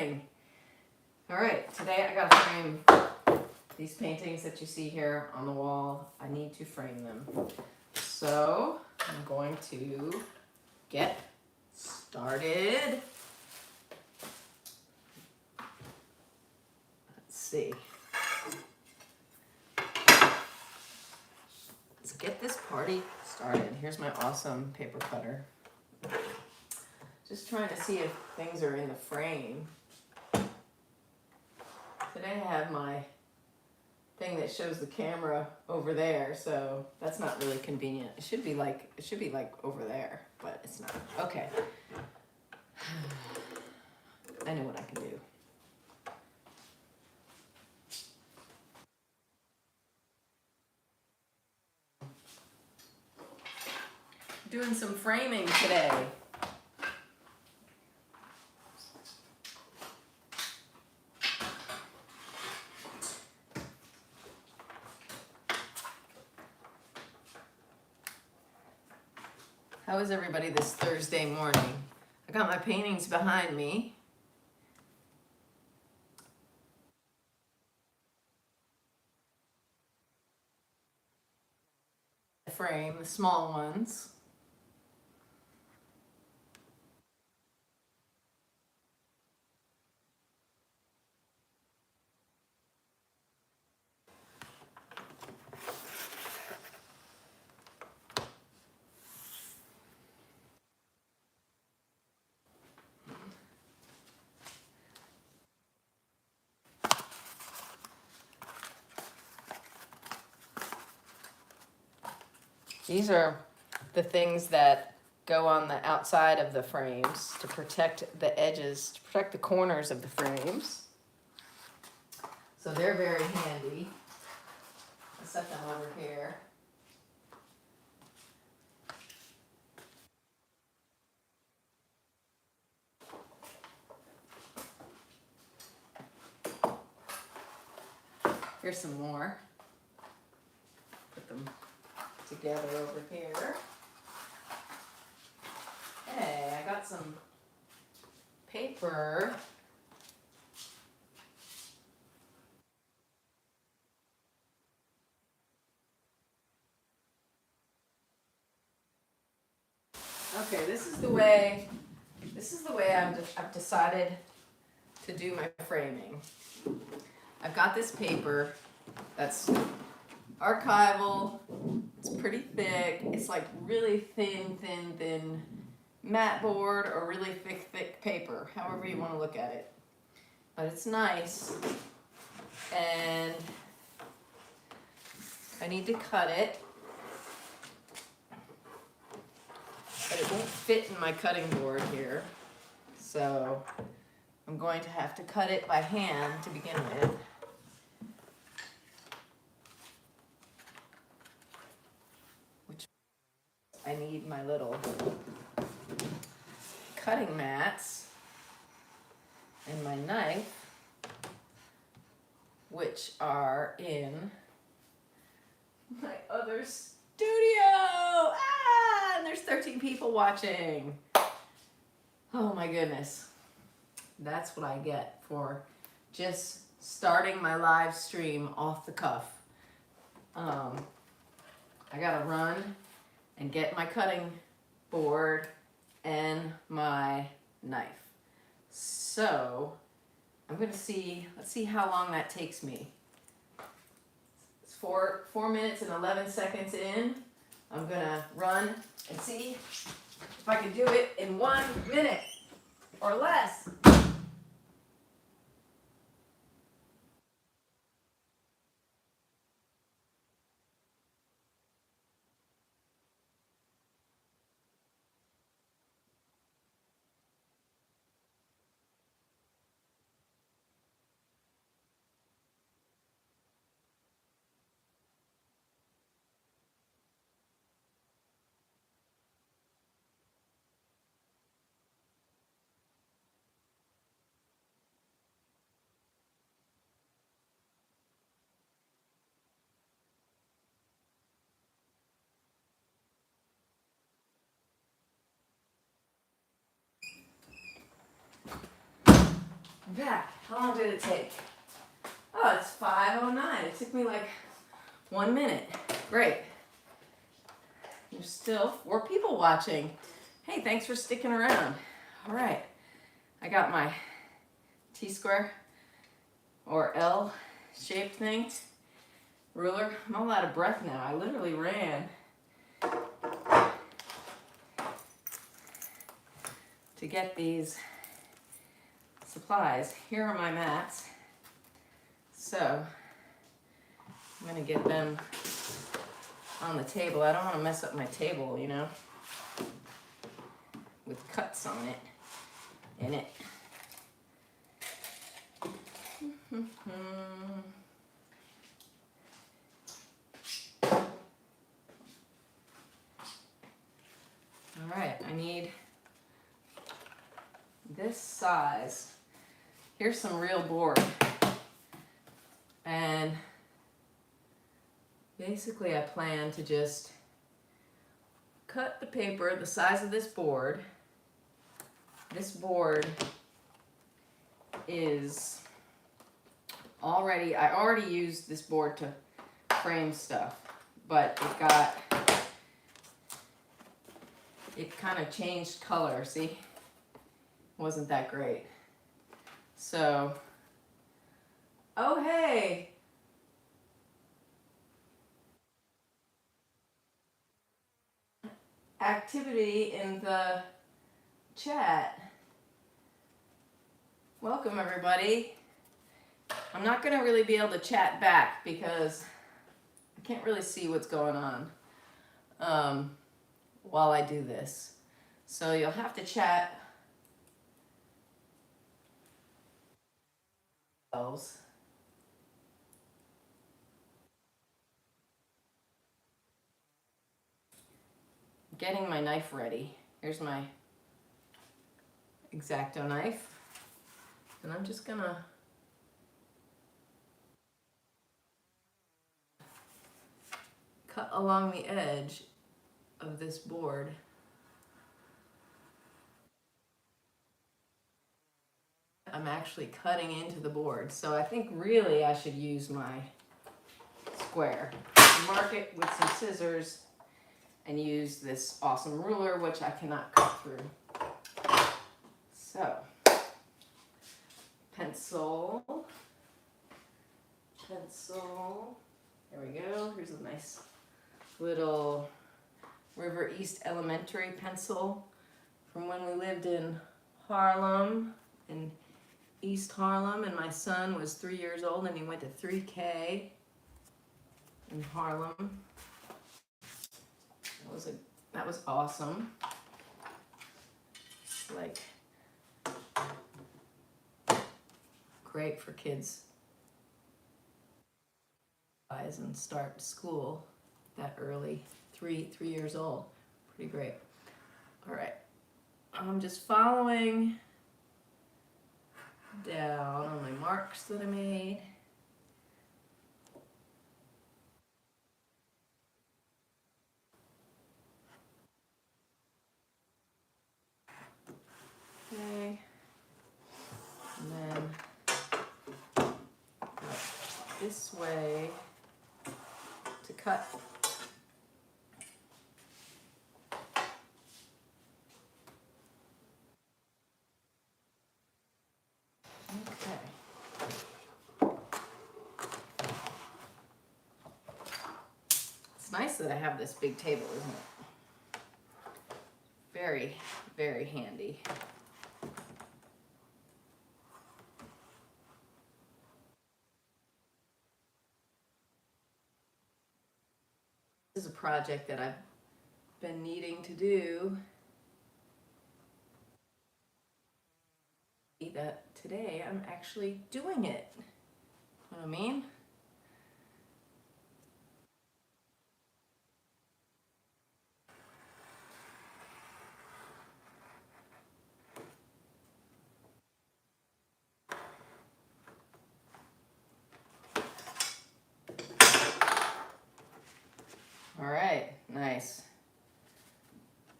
morning. All right, today I gotta frame these paintings that you see here on the wall. I need to frame them. So I'm going to get started. Let's see. Let's get this party started. Here's my awesome paper cutter. Just trying to see if things are in the frame. Today I have my thing that shows the camera over there, so that's not really convenient. It should be like over there, but it's not. Okay. I know what I can do. Doing some framing today. How is everybody this Thursday morning? I got my paintings behind me. Frame, the small ones. These are the things that go on the outside of the frames to protect the edges, to protect the corners of the frames. So they're very handy. I'll set them over here. Here's some more. Put them together over here. Hey, I got some paper. Okay, this is the way I've decided to do my framing. I've got this paper that's archival. It's pretty thick. It's like really thin matte board or really thick paper, however you want to look at it. But it's nice. And I need to cut it. But it won't fit in my cutting board here. So I'm going to have to cut it by hand to begin with. Which I need my little cutting mats and my knife, which are in my other studio. And there's 13 people watching. Oh my goodness. That's what I get for just starting my live stream off the cuff. I gotta run and get my cutting board and my knife. So I'm gonna see, let's see how long that takes me. It's 4 minutes and 11 seconds in. I'm gonna run and see if I can do it in 1 minute or less. I'm back. How long did it take? Oh, it's 5:09. It took me like 1 minute. Great. There's still 4 people watching. Hey, thanks for sticking around. All right. I got my T-square or L-shaped thing. Ruler. I'm all out of breath now. I literally ran to get these supplies. Here are my mats. So I'm gonna get them on the table. I don't want to mess up my table, you know, with cuts on it, in it. All right, I need this size. Here's some real board. And basically I plan to just cut the paper the size of this board. This board is already, I already used this board to frame stuff, but it kind of changed color, see? Wasn't that great. So, oh hey! Activity in the chat. Welcome everybody. I'm not gonna really be able to chat back because I can't really see what's going on while I do this. So you'll have to chat yourselves. Getting my knife ready. Here's my X-Acto knife. And I'm just gonna cut along the edge of this board. I'm actually cutting into the board. So I think really I should use my square. Mark it with some scissors and use this awesome ruler, which I cannot cut through. So, pencil. There we go. Here's a nice little River East Elementary pencil from when we lived in Harlem, in East Harlem, and my son was 3 years old and he went to 3K in Harlem. That was awesome. Like, great for kids and start school that early, 3 years old. Pretty great. All right, I'm just following down on my marks that I made. Okay, and then go this way to cut. Okay. It's nice that I have this big table, isn't it? Very, very handy. This is a project that I've been needing to do. That today I'm actually doing it. You know what I mean? All right, nice.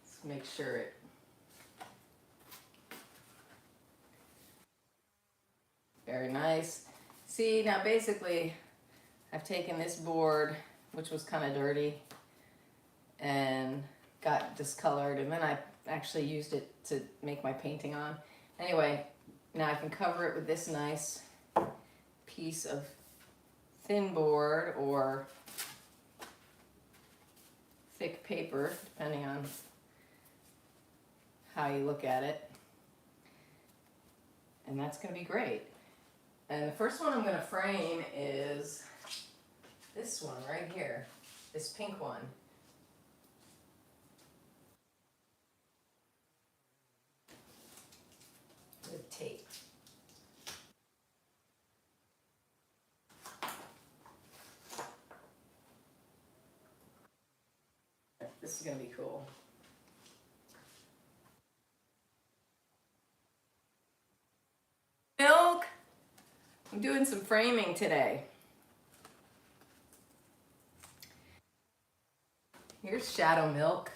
Let's make sure it nice. See, now basically I've taken this board, which was kind of dirty, and got discolored, and then I actually used it to make my painting on. Anyway, now I can cover it with this nice piece of thin board or thick paper, depending on how you look at it. And that's going to be great. And the first one I'm going to frame is this one right here, this pink one. With tape. This is going to be cool. Milk! I'm doing some framing today. Here's Shadow Milk.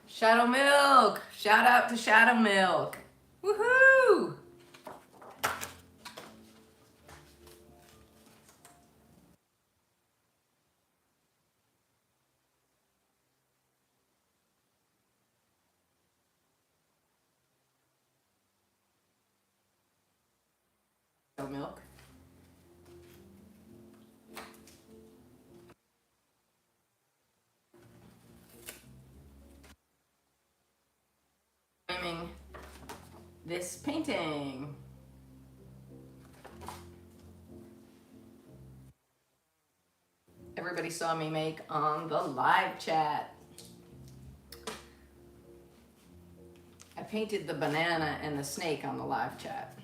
Shadow Milk! Shout out to Shadow Milk. Woohoo! Shadow Milk. Framing this painting. Everybody saw me make on the live chat. I painted the banana and the snake on the live chat.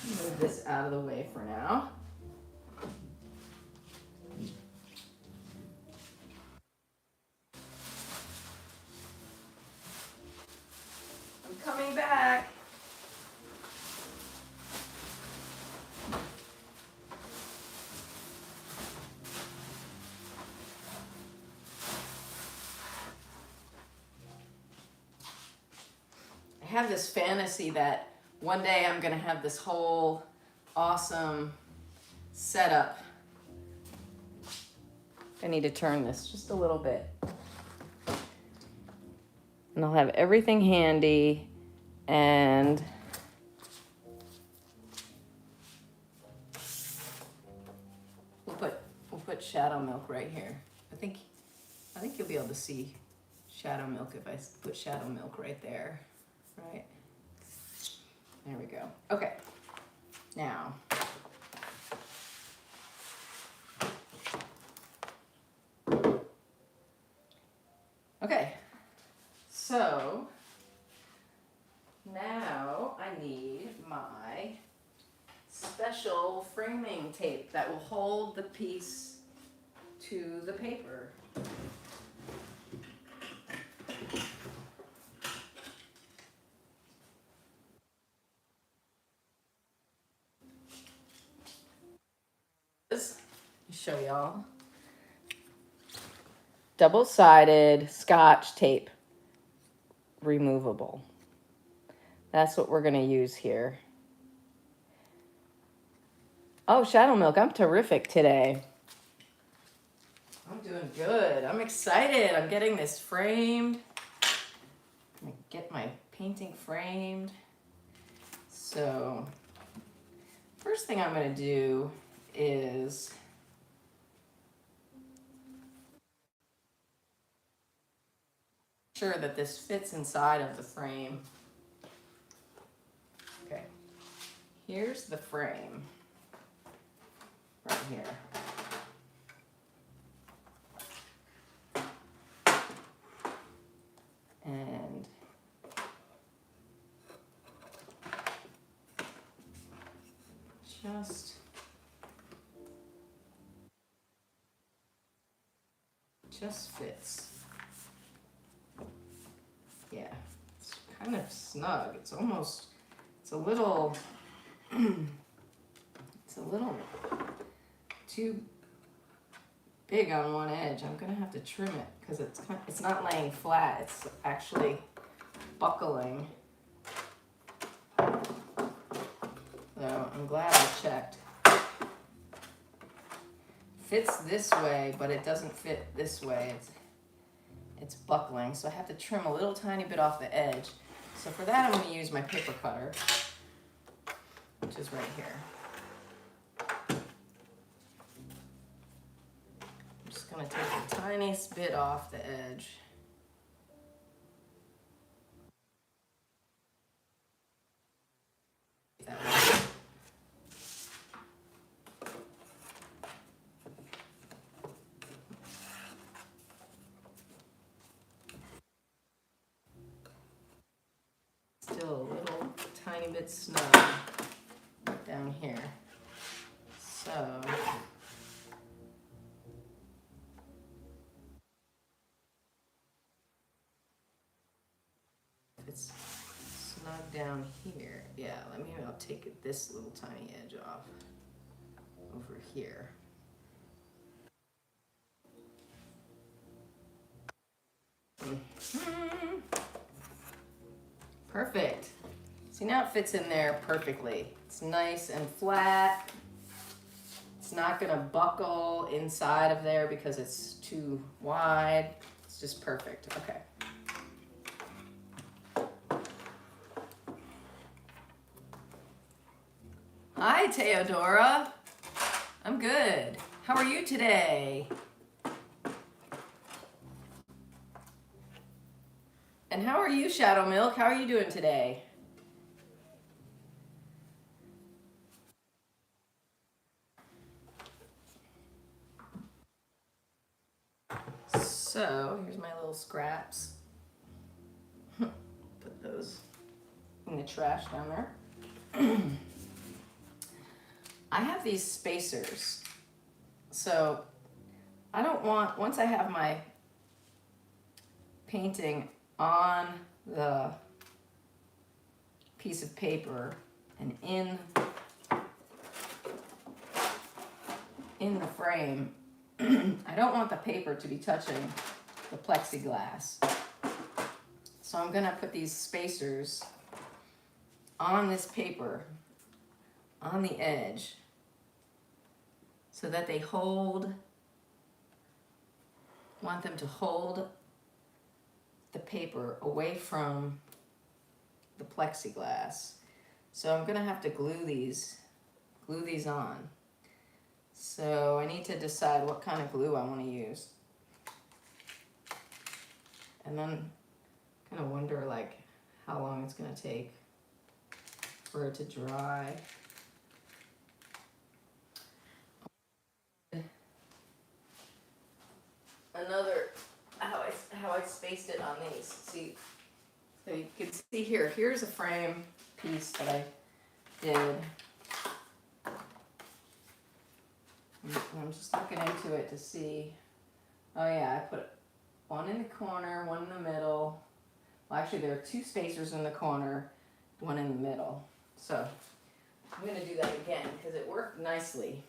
Move this out of the way for now. I'm coming back. I have this fantasy that one day I'm going to have this whole awesome setup. I need to turn this just a little bit. And I'll have everything handy, and we'll put Shadow Milk right here. I think you'll be able to see Shadow Milk if I put Shadow Milk right there. Right? There we go. Okay. Now, okay. So now I need my special framing tape that will hold the piece to the paper. Show y'all. Double-sided Scotch tape, removable. That's what we're going to use here. Oh, Shadow Milk, I'm terrific today. I'm doing good. I'm excited. I'm getting this framed. I'm going to get my painting framed. So, first thing I'm going to do is sure that this fits inside of the frame. Okay, here's the frame right here. And just fits. Yeah, it's kind of snug. It's a little, it's a little too big on one edge. I'm gonna have to trim it because it's not laying flat. It's actually buckling. So I'm glad I checked. Fits this way, but it doesn't fit this way. It's buckling, so I have to trim a little tiny bit off the edge. So for that, I'm going to use my paper cutter, which is right here. I'm just going to take the tiniest bit off the edge. That way. Still a little tiny bit snug down here. So it's snug down here. Yeah, I'll take this little tiny edge off over here. Perfect. See, now it fits in there perfectly. It's nice and flat. It's not gonna buckle inside of there because it's too wide. It's just perfect. Okay. Hi, Theodora. I'm good. How are you today? And how are you, Shadow Milk? How are you doing today? So, here's my little scraps. Put those in the trash down there. I have these spacers. So, I don't want, once I have my painting on the piece of paper and in the frame, I don't want the paper to be touching the plexiglass. So I'm gonna put these spacers on this paper, on the edge, so that they hold, want them to hold the paper away from the plexiglass. So I'm gonna have to glue these on. So I need to decide what kind of glue I want to use. And then kind of wonder like how long it's gonna take for it to dry. Another, how I spaced it on these. See, so you can see here, here's a frame piece that I did. I'm just looking into it to see. Oh yeah, I put one in the corner, one in the middle. Well, actually there are two spacers in the corner, one in the middle. So I'm gonna do that again because it worked nicely.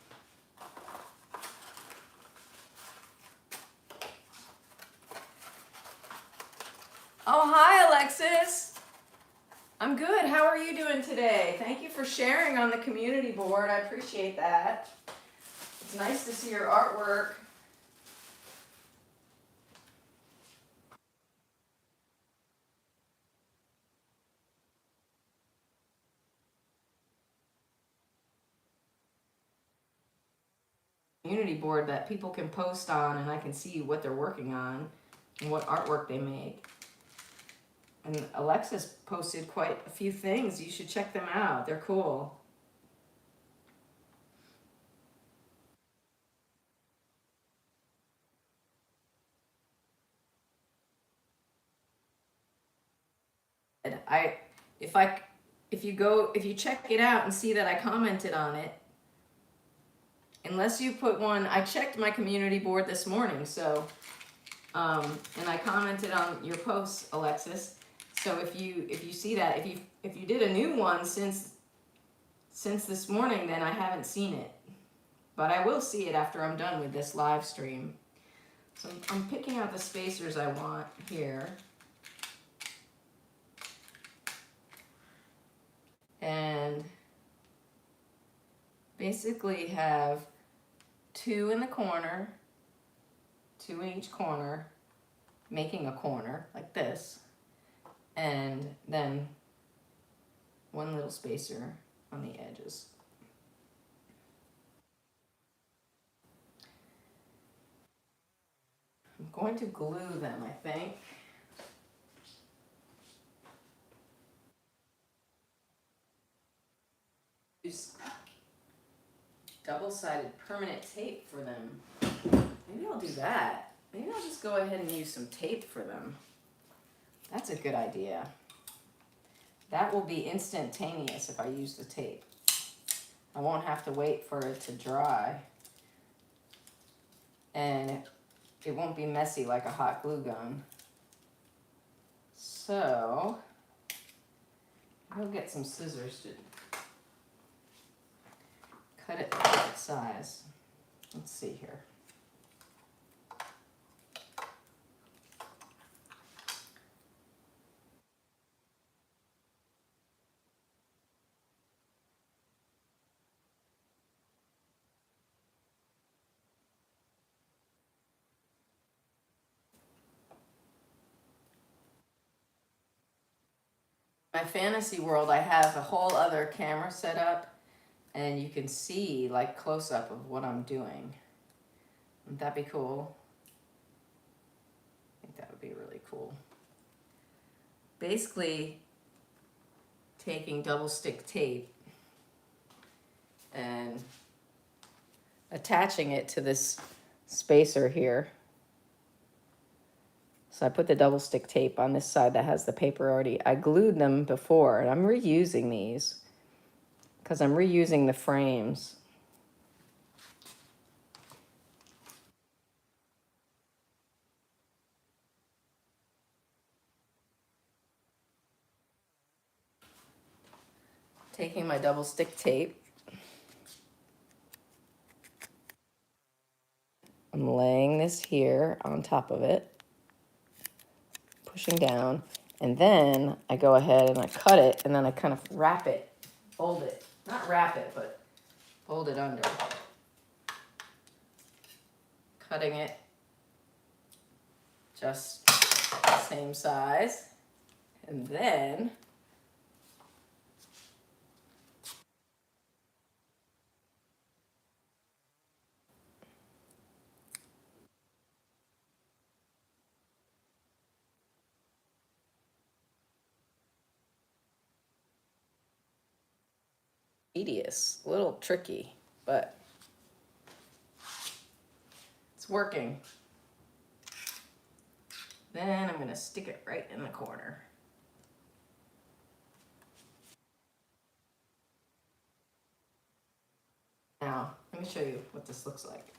Oh, hi, Alexis. I'm good. How are you doing today? Thank you for sharing on the community board. I appreciate that. It's nice to see your artwork. Community board that people can post on and I can see what they're working on and what artwork they make. And Alexis posted quite a few things. You should check them out. They're cool. If you check it out and see that I commented on it, unless you put one, I checked my community board this morning, so, and I commented on your posts, Alexis. So if you see that, if you did a new one since this morning, then I haven't seen it. but I will see it after I'm done with this live stream. So I'm picking out the spacers I want here. And basically have 2 in the corner, 2 in each corner, making a corner like this, and then 1 little spacer on the edges. I'm going to glue them, I think. Use double-sided permanent tape for them. Maybe I'll do that. Maybe I'll just go ahead and use some tape for them. That's a good idea. That will be instantaneous if I use the tape. I won't have to wait for it to dry. And it won't be messy like a hot glue gun. So, I'll get some scissors to cut it the right size. Let's see here. My fantasy world, I have a whole other camera set up, and you can see like close up of what I'm doing. Wouldn't that be cool? I think that would be really cool. Basically, taking double stick tape and attaching it to this spacer here. So I put the double stick tape on this side that has the paper already. I glued them before, and I'm reusing these because I'm reusing the frames. Taking my double stick tape, I'm laying this here on top of it, pushing down, and then I go ahead and I cut it, and then I kind of wrap it, fold it. Not wrap it, but fold it under. Cutting it just the same size, and then tedious, a little tricky, but it's working. Then I'm gonna stick it right in the corner. Now, let me show you what this looks like.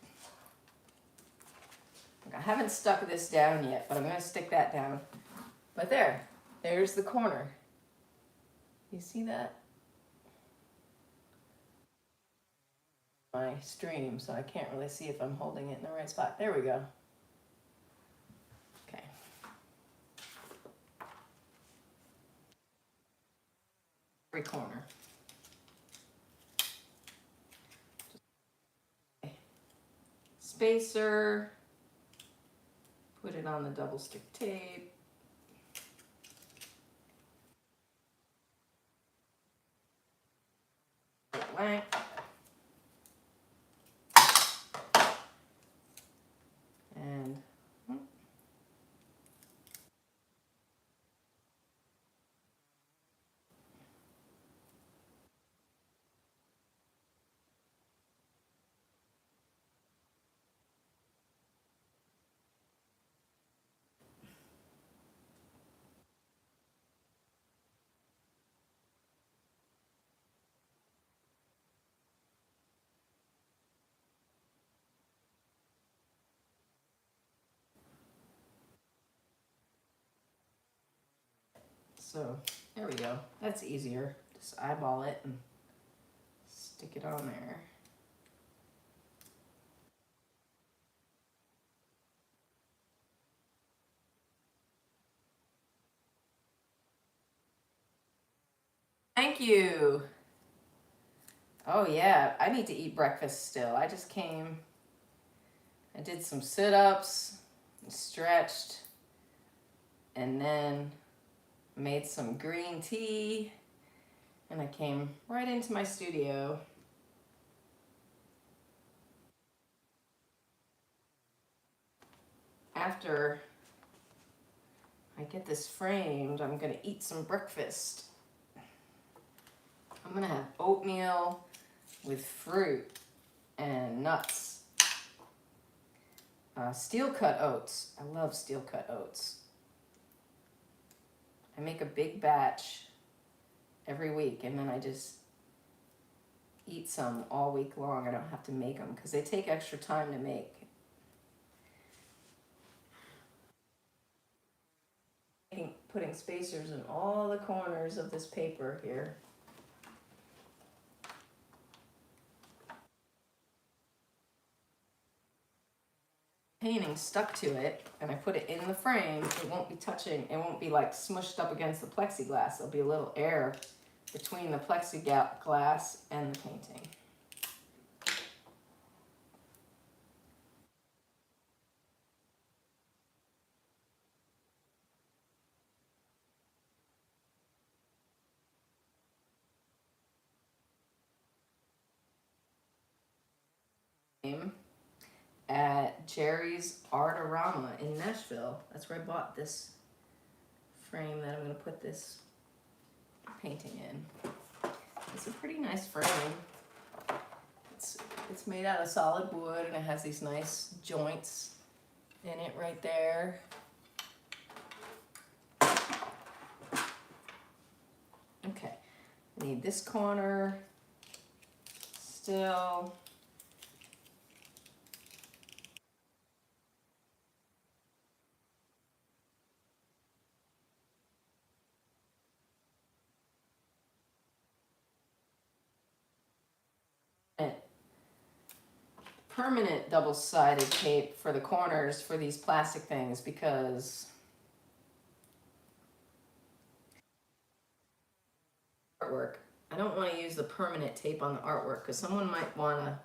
I haven't stuck this down yet, but I'm gonna stick that down. But there's the corner. You see that? My stream, so I can't really see if I'm holding it in the right spot. There we go. Okay. Every corner. Spacer. Put it on the double stick tape. Blank. And so there we go. That's easier. Just eyeball it and stick it on there. Thank you. Oh yeah, I need to eat breakfast still. I just came, I did some sit-ups, stretched, and then made some green tea, and I came right into my studio. After I get this framed, I'm gonna eat some breakfast. I'm gonna have oatmeal with fruit and nuts. Steel cut oats. I love steel cut oats. I make a big batch every week, and then I just eat some all week long. I don't have to make them because they take extra time to make. Putting spacers in all the corners of this paper here. Painting stuck to it, and I put it in the frame. It won't be touching, it won't be like smushed up against the plexiglass. There'll be a little air between the plexiglass and the painting. At Jerry's Artorama in Nashville. That's where I bought this frame that I'm going to put this painting in. It's a pretty nice frame. It's made out of solid wood, and it has these nice joints in it right there. Okay, need this corner still. Permanent double-sided tape for the corners for these plastic things because artwork. I don't want to use the permanent tape on the artwork because someone might want to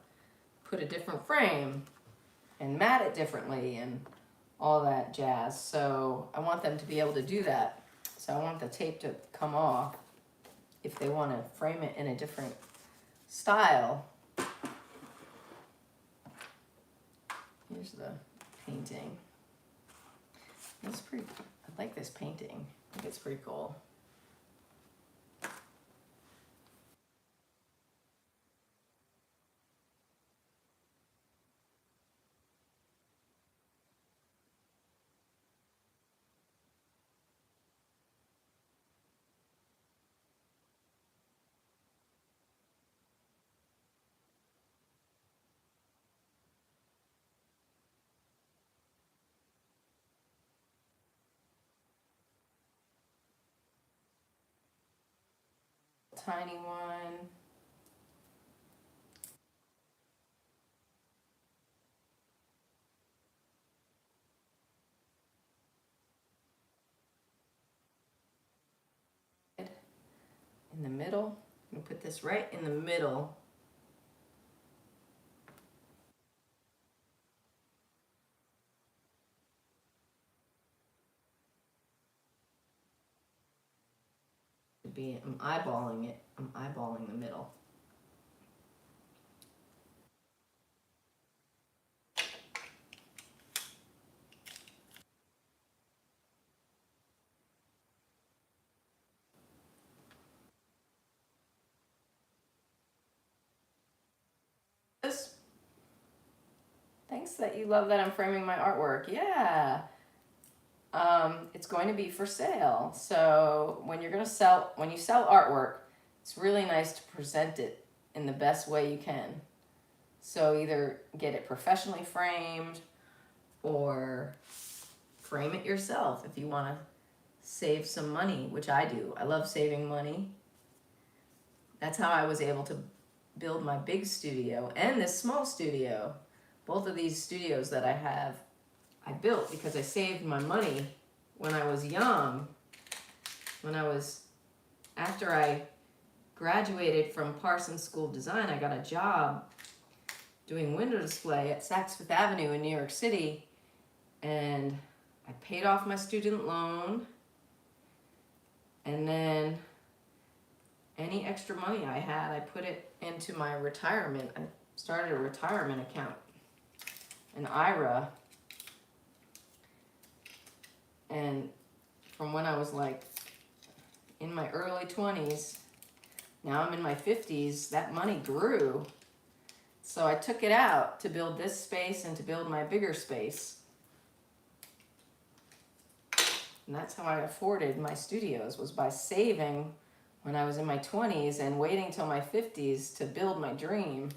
put a different frame and mat it differently and all that jazz. So I want them to be able to do that. So I want the tape to come off if they want to frame it in a different style. Here's the painting. That's pretty, I like this painting. I think it's pretty cool. Tiny one. In the middle. I'm gonna put this right in the middle. I'm eyeballing it. I'm eyeballing the middle. Thanks that you love that I'm framing my artwork. Yeah. It's going to be for sale. So when you sell artwork, it's really nice to present it in the best way you can. So either get it professionally framed or frame it yourself if you want to save some money, which I do. I love saving money. That's how I was able to build my big studio and this small studio. Both of these studios that I have, I built because I saved my money when I was young. After I graduated from Parsons School of Design, I got a job doing window display at Saks Fifth Avenue in New York City, and I paid off my student loan, and then any extra money I had, I put it into my retirement. I started a retirement account, an IRA, and from when I was like in my early 20s, now I'm in my 50s, that money grew. So I took it out to build this space and to build my bigger space. And that's how I afforded my studios, was by saving when I was in my 20s and waiting till my 50s to build my dream.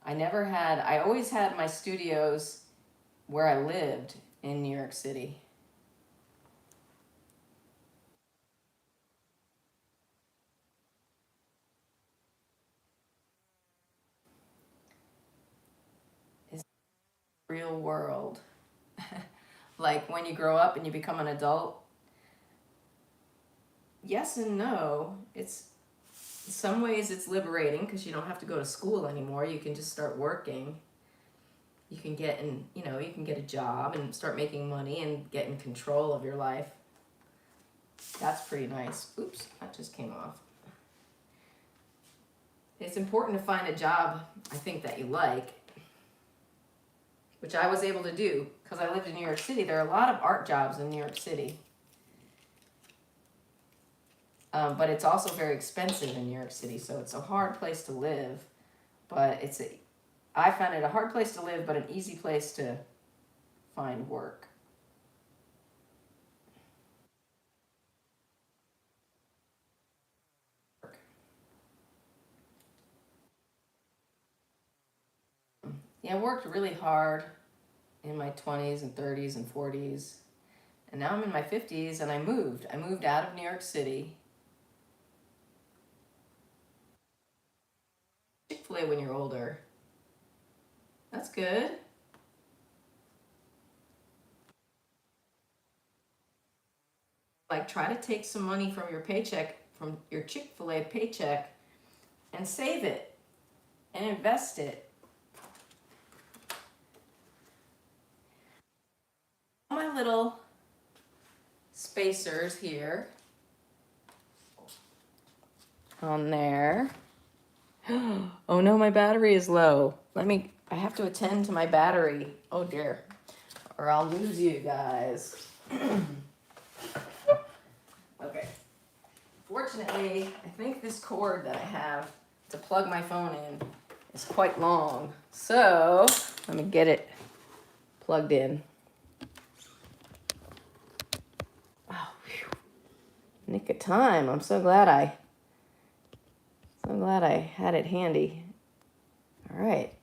I always had my studios where I lived in New York City. It's the real world. Like when you grow up and you become an adult, yes and no. It's in some ways it's liberating because you don't have to go to school anymore. You can just start working. You can you can get a job and start making money and get in control of your life. That's pretty nice. Oops, that just came off. It's important to find a job, I think, that you like, which I was able to do because I lived in New York City. There are a lot of art jobs in New York City. But it's also very expensive in New York City, so it's a hard place to live. But I found it a hard place to live, but an easy place to find work. Yeah, I worked really hard in my 20s and 30s and 40s. And now I'm in my 50s and I moved. I moved out of New York City. Chick-fil-A when you're older. That's good. Like, try to take some money from your paycheck, from your Chick-fil-A paycheck, and save it and invest it. My little spacers here on there. Oh no, my battery is low. I have to attend to my battery. Oh dear. Or I'll lose you guys. Okay. Fortunately, I think this cord that I have to plug my phone in is quite long. So, let me get it plugged in. Oh, whew. Nick of time. I'm so glad I had it handy. All right.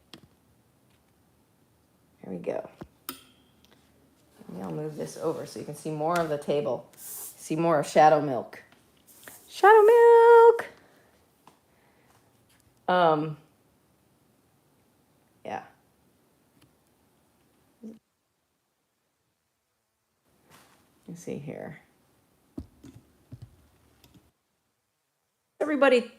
There we go. Maybe I'll move this over so you can see more of the table. See more of Shadow Milk. Shadow Milk! Yeah. Let's see here. Everybody,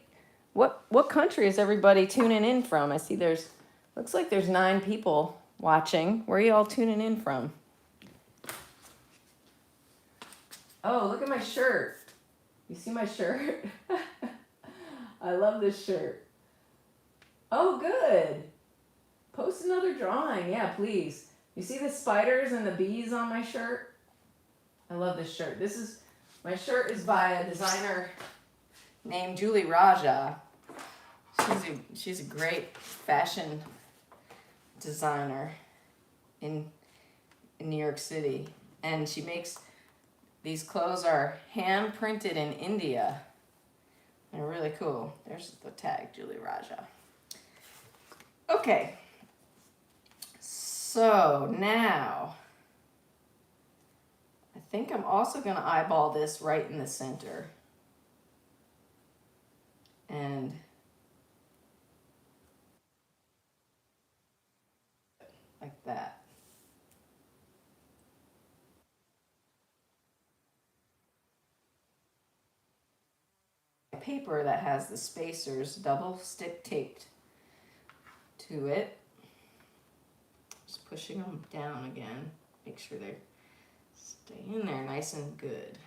what country is everybody tuning in from? I see looks like there's 9 people watching. Where are you all tuning in from? Oh, look at my shirt. You see my shirt? I love this shirt. Oh, good. Post another drawing. Yeah, please. You see the spiders and the bees on my shirt? I love this shirt. My shirt is by a designer named Julie Raja. She's a great fashion designer in New York City. And these clothes are hand printed in India. They're really cool. There's the tag, Julie Raja. Okay. So now, I think I'm also going to eyeball this right in the center. And like that. paper that has the spacers double stick taped to it. Just pushing them down again. Make sure they stay in there nice and good.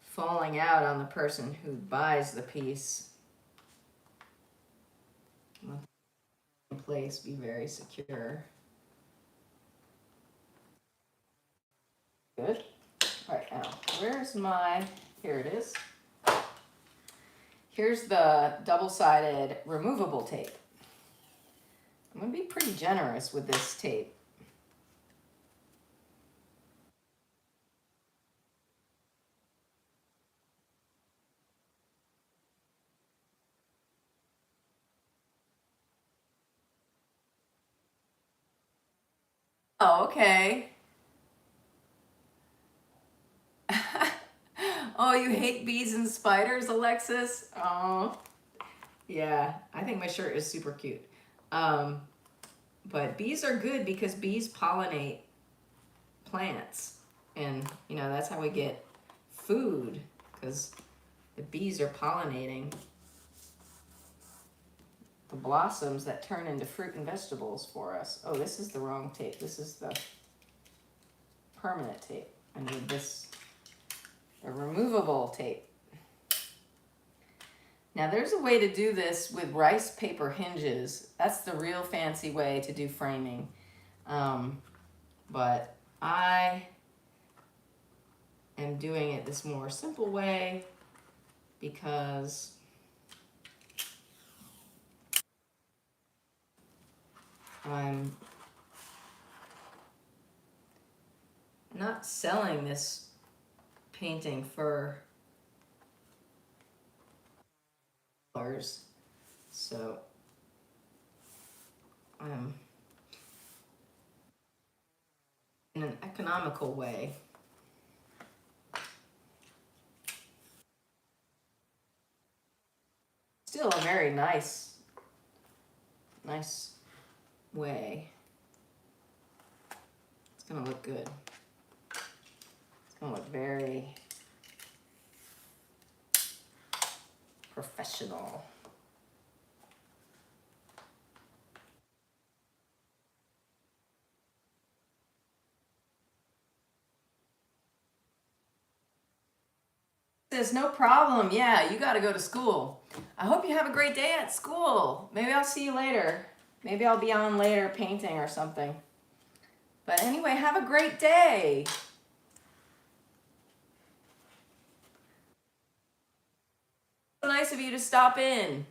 Falling out on the person who buys the piece. In place, be very secure. Good. All right, now, where's my, here it is. Here's the double-sided removable tape. I'm gonna be pretty generous with this tape. Oh, okay. Oh, you hate bees and spiders, Alexis? Oh, yeah. I think my shirt is super cute. But bees are good because bees pollinate plants. And, you know, that's how we get food, because the bees are pollinating the blossoms that turn into fruit and vegetables for us. Oh, this is the wrong tape. This is the permanent tape. I need this, the removable tape. Now there's a way to do this with rice paper hinges. That's the real fancy way to do framing. But I am doing it this more simple way because I'm not selling this painting for dollars, so I'm in an economical way. Still a very nice way. It's gonna look good. It's gonna look very professional. Says no problem. Yeah, you got to go to school. I hope you have a great day at school. Maybe I'll see you later. Maybe I'll be on later painting or something. But anyway, have a great day. So nice of you to stop in.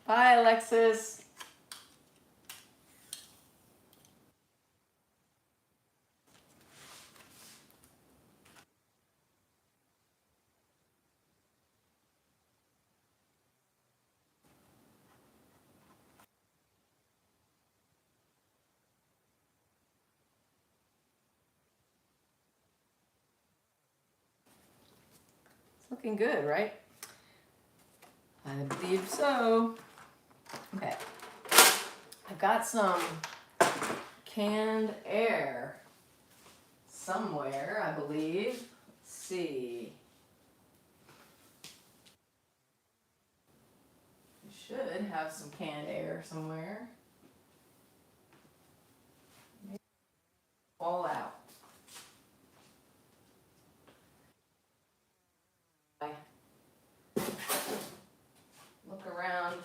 Bye, Alexis. It's looking good, right? I believe so. Okay. I've got some canned air somewhere, I believe. Let's see. I should have some canned air somewhere. All out. I look around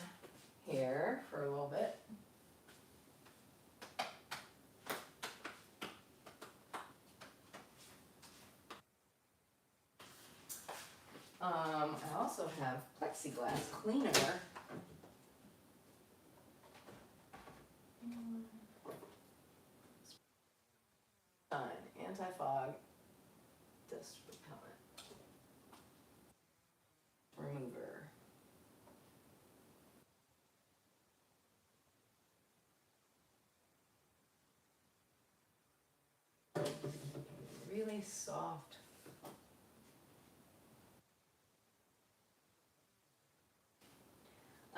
here for a little bit. I also have plexiglass cleaner. Anti-fog dust repellent remover. Really soft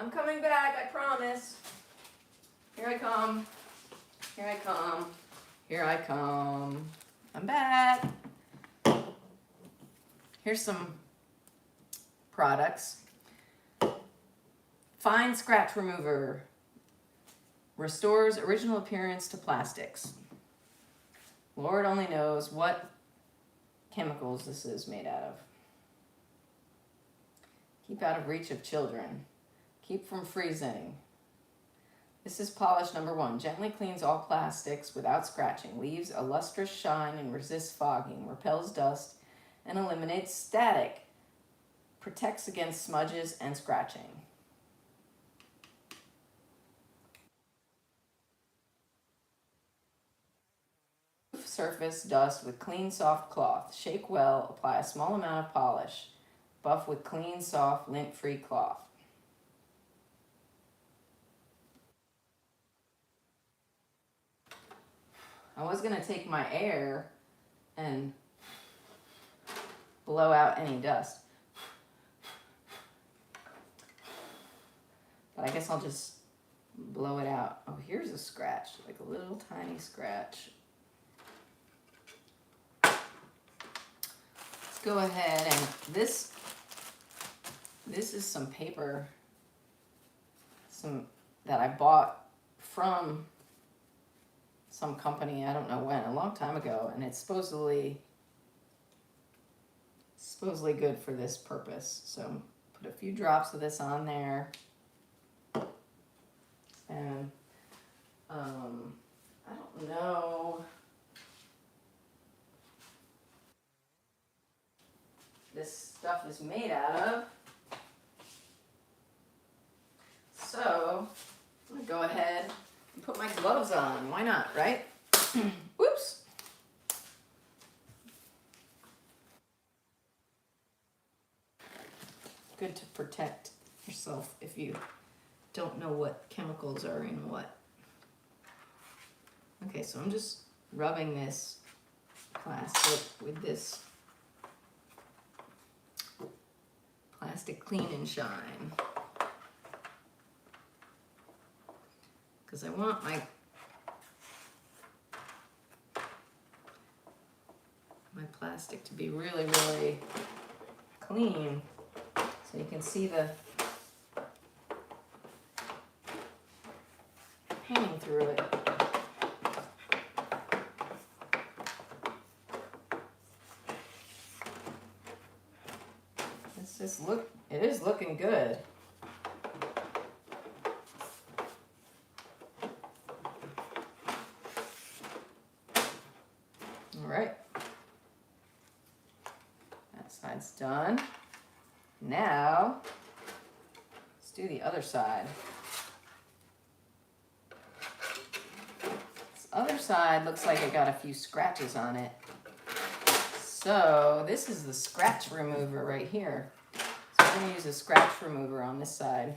I'm coming back, I promise. Here I come. Here I come. Here I come. I'm back. Here's some products. Fine scratch remover. Restores original appearance to plastics. Lord only knows what chemicals this is made out of. Keep out of reach of children. Keep from freezing. This is polish number 1. Gently cleans all plastics without scratching. Leaves a lustrous shine and resists fogging. Repels dust and eliminates static. Protects against smudges and scratching. Surface dust with clean, soft cloth. Shake well. Apply a small amount of polish. Buff with clean, soft, lint-free cloth. I was going to take my air and blow out any dust. But I guess I'll just blow it out. Oh, here's a scratch, like a little tiny scratch. Let's go ahead and this is some paper that I bought from some company, I don't know when, a long time ago, and it's supposedly good for this purpose. So put a few drops of this on there, and I don't know, this stuff is made out of. So I'm gonna go ahead and put my gloves on. Why not, right? Whoops. Good to protect yourself if you don't know what chemicals are in what. Okay, so I'm just rubbing this plastic with this plastic clean and shine. Because I want my plastic to be really, really clean, so you can see the painting through it. It is looking good. All right, that side's done. Now, let's do the other side. This other side looks like it got a few scratches on it. So this is the scratch remover right here. So I'm going to use a scratch remover on this side.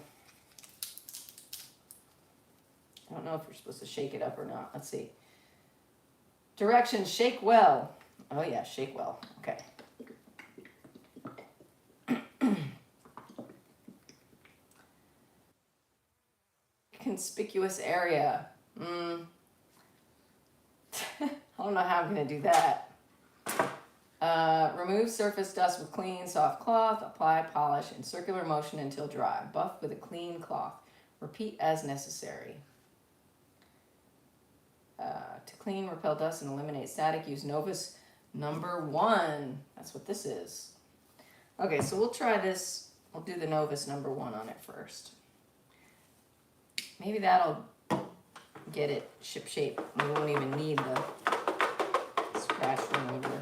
I don't know if you're supposed to shake it up or not. Let's see. Directions, shake well. Oh yeah, shake well. Okay. Conspicuous area. I don't know how I'm going to do that. Remove surface dust with clean, soft cloth. Apply polish in circular motion until dry. Buff with a clean cloth. Repeat as necessary. To clean, repel dust, and eliminate static, use Novus number 1. That's what this is. Okay, so we'll try this. I'll do the Novus number 1 on it first. Maybe that'll get it ship-shape. We won't even need the scratch remover.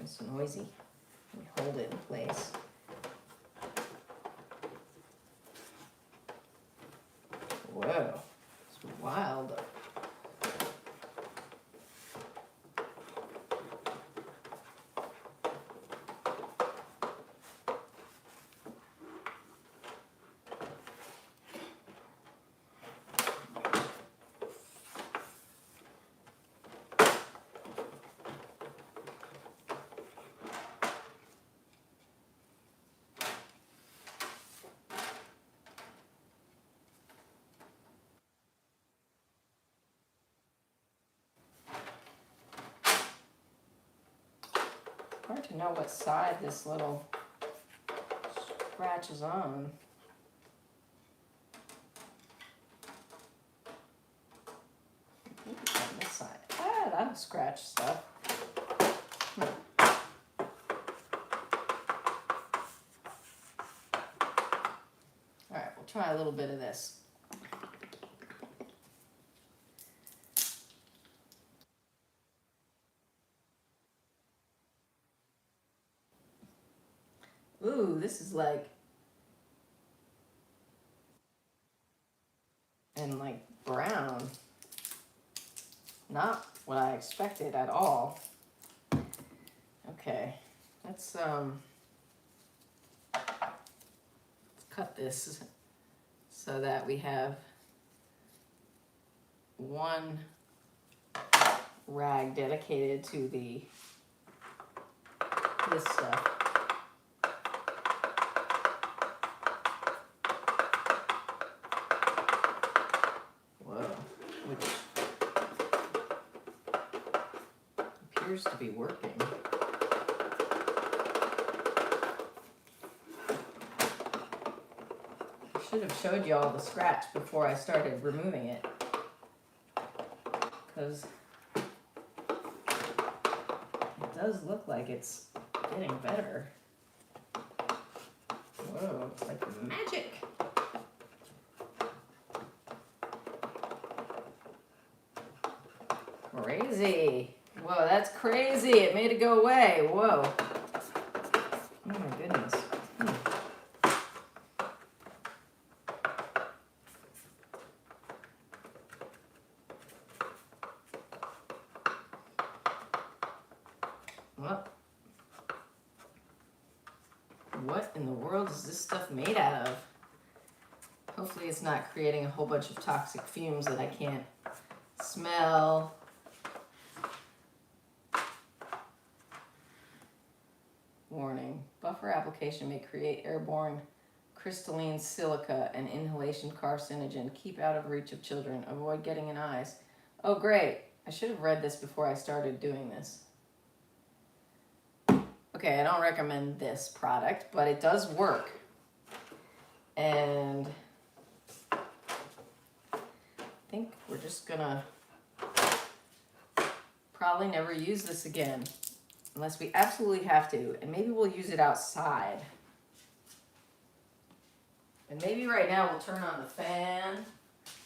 It's noisy. We hold it in place. Whoa, it's wild. hard to know what side this little scratch is on. I think it's on this side. Ah, that'll scratch stuff. All right, we'll try a little bit of this. Ooh, this is like, and like brown. Not what I expected at all. Okay, let's cut this so that we have one rag dedicated to this stuff. Whoa, which appears to be working. I should have showed you all the scratch before I started removing it, because it does look like it's getting better. Whoa, it's like magic. Crazy. Whoa, that's crazy. It made it go away. Whoa. Oh my goodness. Well, what in the world is this stuff made out of? Hopefully it's not creating a whole bunch of toxic fumes that I can't smell. Warning, buffer application may create airborne crystalline silica and inhalation carcinogen. Keep out of reach of children. Avoid getting in eyes. Oh great, I should have read this before I started doing this. Okay, I don't recommend this product, but it does work. And I think we're just gonna probably never use this again unless we absolutely have to, and maybe we'll use it outside. And maybe right now we'll turn on the fan,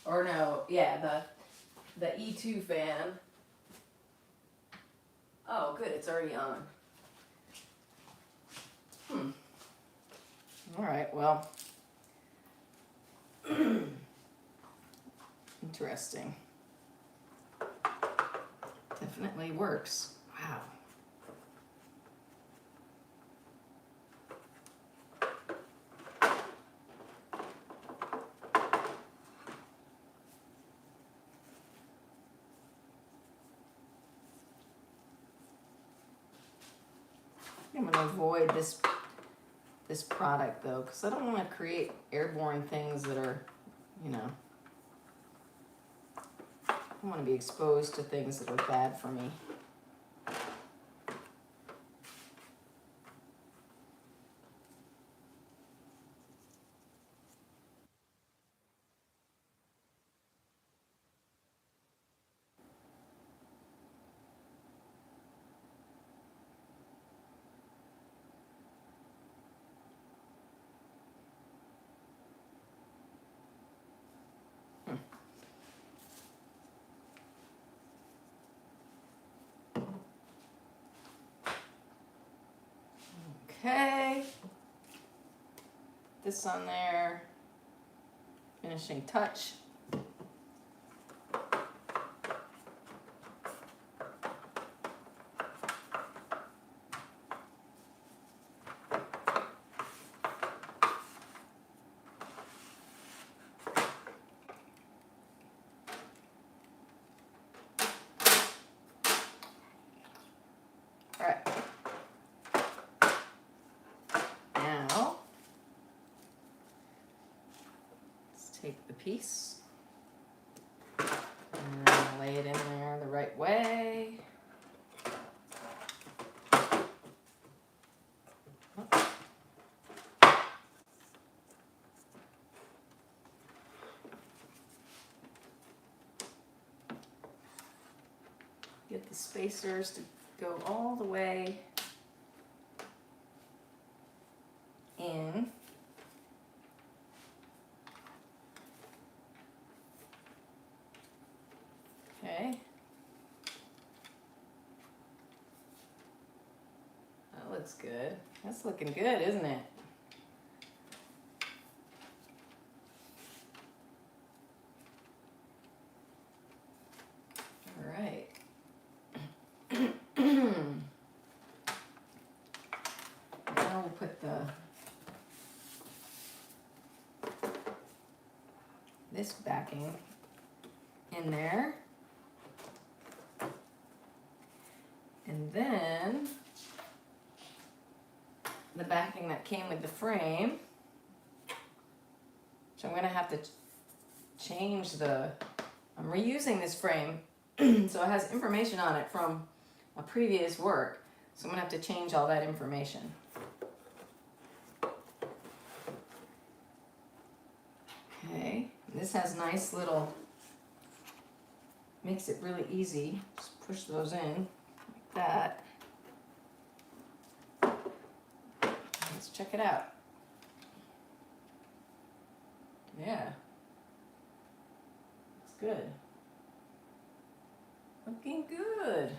or no, yeah, the E2 fan. Oh, good, it's already on. All right, well, interesting. Definitely works. Wow. I'm going to avoid this product though, because I don't want to create airborne things that are, you know, I don't want to be exposed to things that are bad for me. Okay, this on there, finishing touch. All right. Now, let's take the piece and lay it in there the right way. Get the spacers to go all the way in. Okay. That looks good. That's looking good, isn't it? All right. Now we'll put this backing in there. And then the backing that came with the frame, which I'm going to have to change I'm reusing this frame, so it has information on it from a previous work, so I'm going to have to change all that information. Okay, this has nice little, makes it really easy, just push those in like that. Let's check it out. Yeah. It's good. Looking good.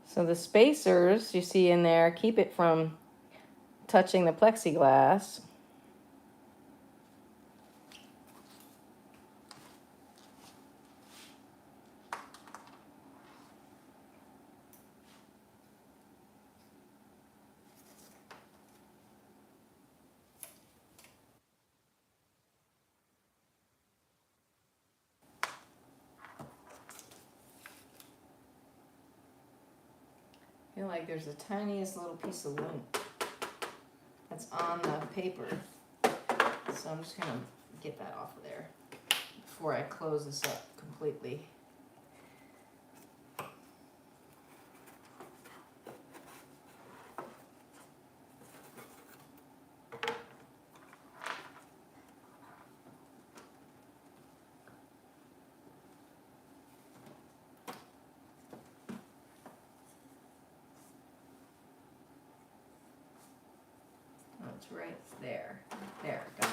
So the spacers you see in there keep it from touching the plexiglass. I feel like there's the tiniest little piece of lint that's on the paper. So I'm just gonna get that off of there before I close this up completely. Oh, it's right there. There, got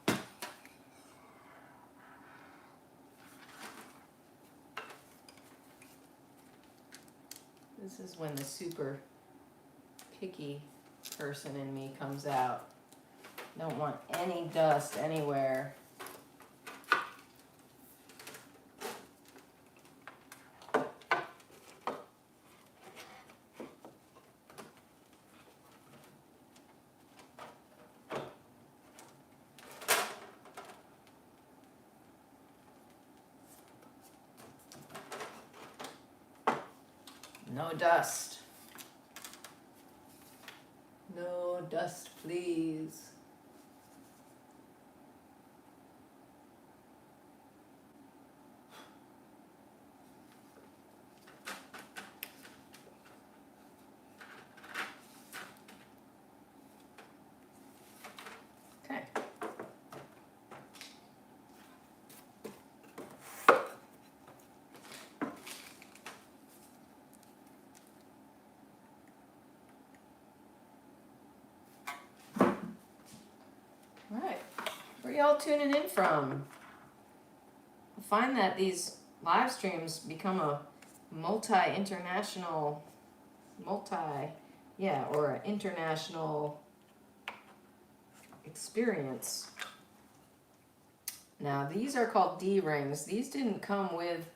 it. This is when the super picky person in me comes out. Don't want any dust anywhere. No dust. No dust, please. Okay. All right. Where y'all tuning in from? I find that these live streams become a international experience. Now these are called D-rings. These didn't come with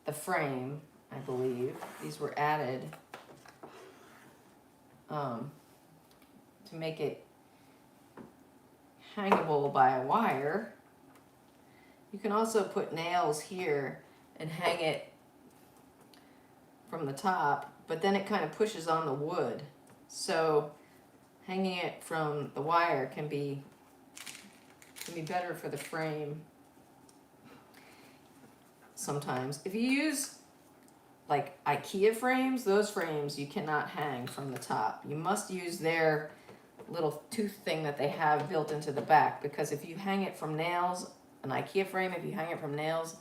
the frame, I believe. These were added to make it hangable by a wire. You can also put nails here and hang it from the top, but then it kind of pushes on the wood. So hanging it from the wire can be better for the frame. sometimes. If you use like IKEA frames, those frames you cannot hang from the top. You must use their little tooth thing that they have built into the back, because if you hang it from nails, an IKEA frame, if you hang it from nails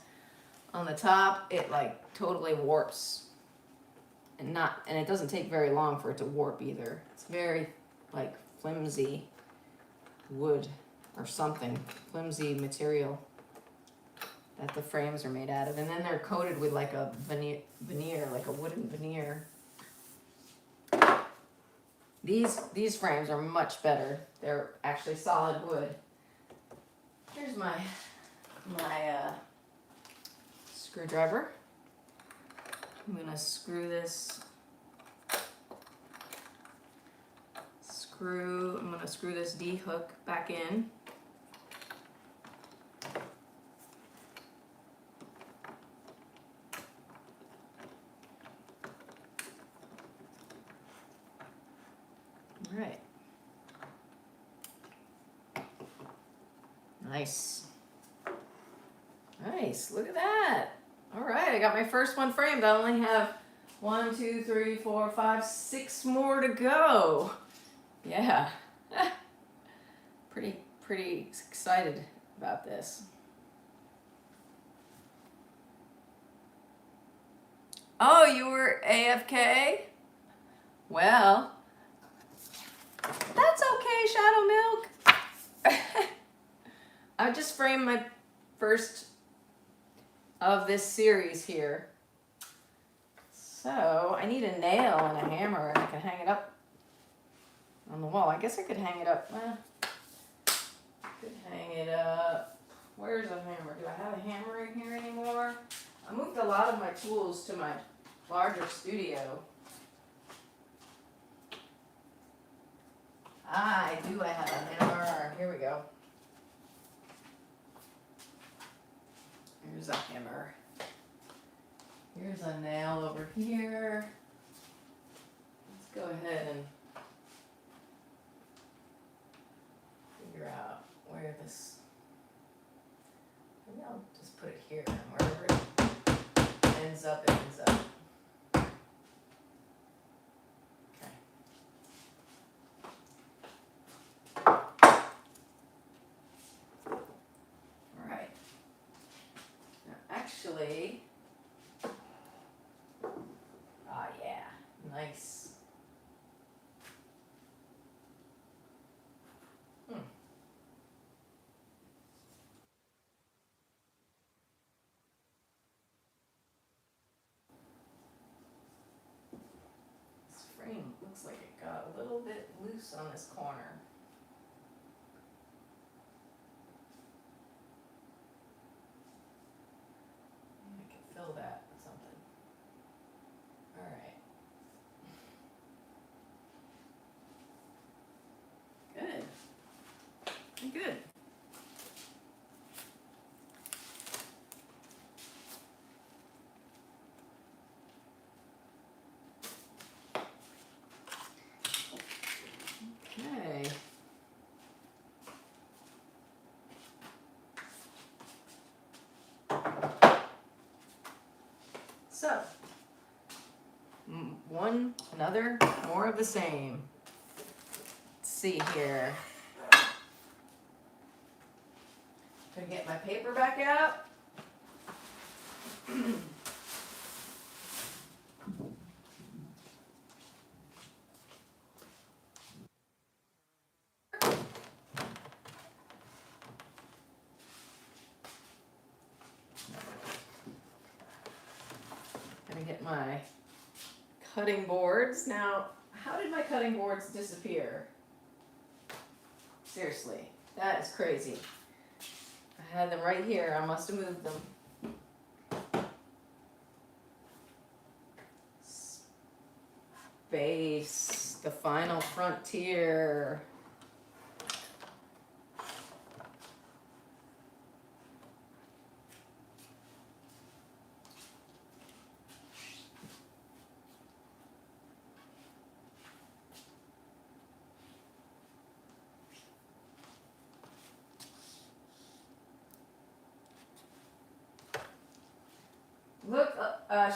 on the top, it like totally warps. And it doesn't take very long for it to warp either. It's very like flimsy wood or something, flimsy material that the frames are made out of. And then they're coated with like a veneer, like a wooden veneer. These frames are much better. They're actually solid wood. Here's my screwdriver. I'm gonna screw this. I'm gonna screw this D hook back in. All right. Nice. Nice, look at that. All right, I got my first one framed. I only have 1, 2, 3, 4, 5, 6 more to go. Yeah. Pretty excited about this. Oh, you were AFK? Well, that's okay, Shadow Milk. I just framed my first of this series here. So I need a nail and a hammer, and I can hang it up on the wall. I guess I could hang it up. Could hang it up. Where's a hammer? Do I have a hammer in here anymore? I moved a lot of my tools to my larger studio. I do. I have a hammer. Here we go. Here's a hammer. Here's a nail over here. Let's go ahead and figure out where this, maybe I'll just put it here, and wherever it ends up, it ends up. Okay. All right. Now, actually, yeah, nice. This frame looks like it got a little bit loose on this corner. I could fill that with something. All right. Good. Good. Okay. So, more of the same. Let's see here. Gonna get my paper back out. Gonna get my cutting boards. Now, how did my cutting boards disappear? Seriously, that is crazy. I had them right here. I must have moved them. Space, the final frontier.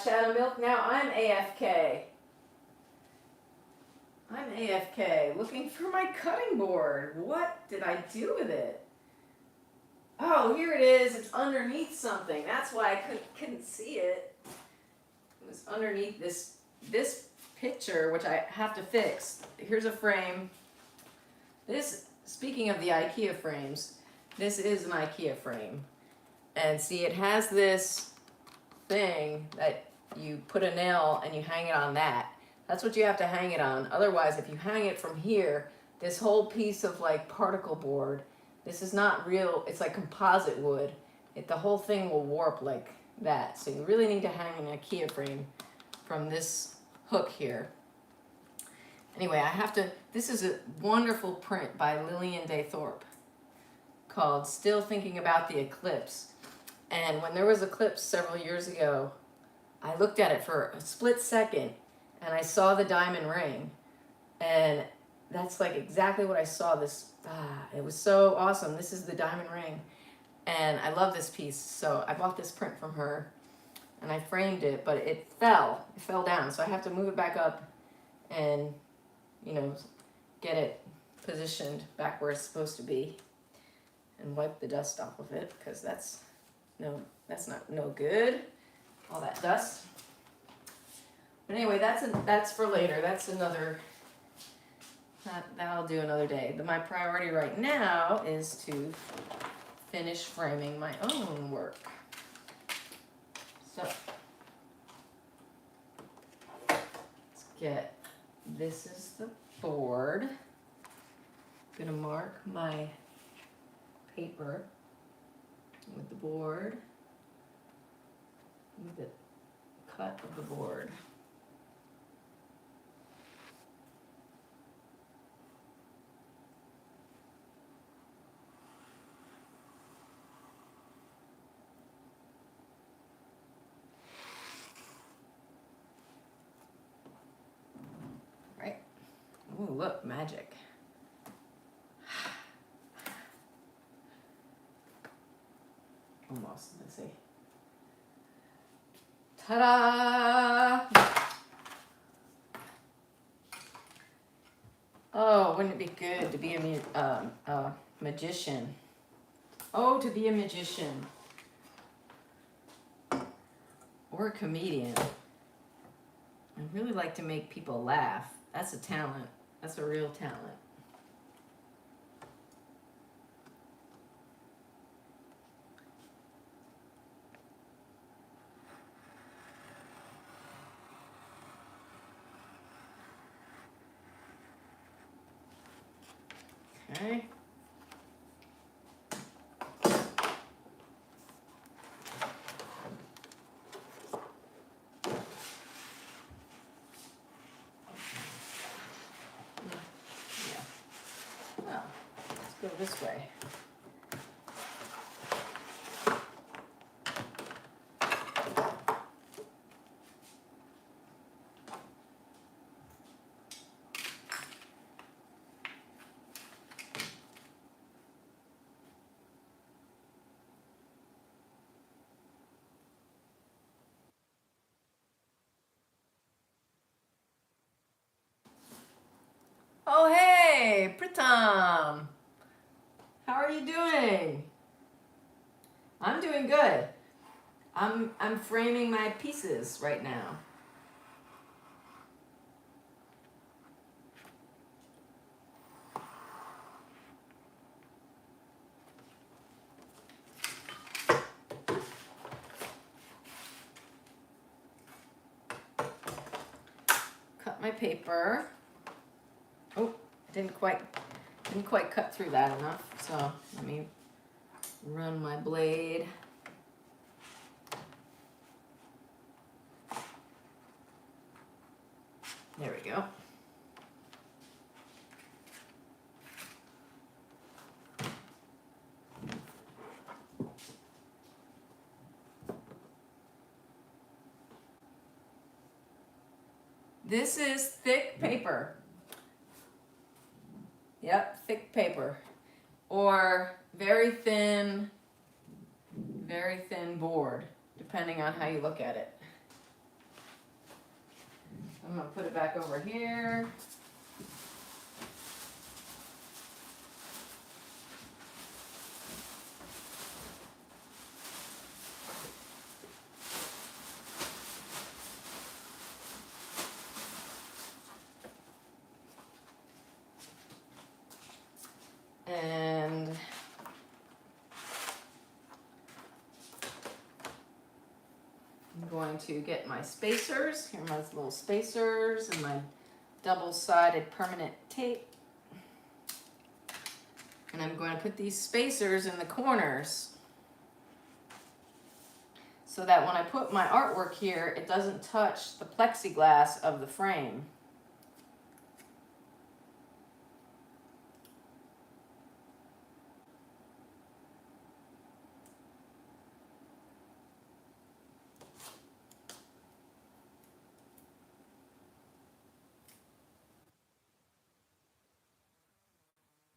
Shadow Milk. Now I'm AFK. I'm AFK, looking for my cutting board. What did I do with it? Oh, here it is. It's underneath something. That's why I couldn't see it. It was underneath this picture, which I have to fix. Here's a frame. This, speaking of the IKEA frames, this is an IKEA frame. And see, it has this thing that you put a nail and you hang it on that. That's what you have to hang it on. Otherwise, if you hang it from here, this whole piece of like particle board, this is not real, it's like composite wood. The whole thing will warp like that. So you really need to hang an IKEA frame from this hook here. Anyway, I have to, this is a wonderful print by Lillian Day Thorpe called Still Thinking About the Eclipse. And when there was an eclipse several years ago, I looked at it for a split second and I saw the diamond ring, and that's like exactly what I saw. It was so awesome. This is the diamond ring, and I love this piece. So I bought this print from her, and I framed it, but it fell down. So I have to move it back up, and get it positioned back where it's supposed to be, and wipe the dust off of it because that's not no good. All that dust. But anyway, that's for later. That's another. That'll do another day. But my priority right now is to finish framing my own work. So let's get. This is the board. I'm gonna mark my paper with the board. With the cut of the board. Right. Ooh, look, magic. Almost, let's see. Ta-da! Oh, wouldn't it be good to be a magician? Oh, to be a magician. Or a comedian. I'd really like to make people laugh. That's a talent. That's a real talent. Okay. Well, let's go this way. Oh, hey, Pritam. How are you doing? I'm doing good. I'm framing my pieces right now. Cut my paper. Oh, didn't quite cut through that enough. So let me run my blade. There we go. This is thick paper. Yep, thick paper. Or very thin board, depending on how you look at it. I'm gonna put it back over here. And I'm going to get my spacers. Here are my little spacers and my double-sided permanent tape. And I'm going to put these spacers in the corners so that when I put my artwork here, it doesn't touch the plexiglass of the frame.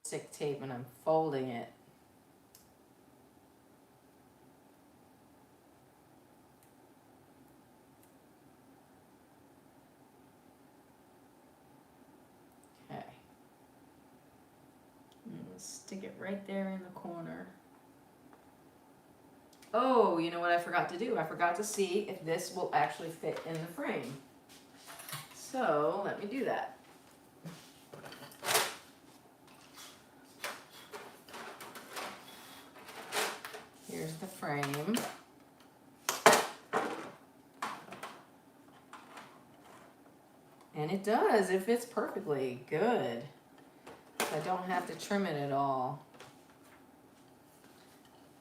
Stick tape and I'm folding it. Okay. Stick it right there in the corner. Oh, you know what I forgot to do? I forgot to see if this will actually fit in the frame. So let me do that. Here's the frame. And it does, it fits perfectly. Good. I don't have to trim it at all.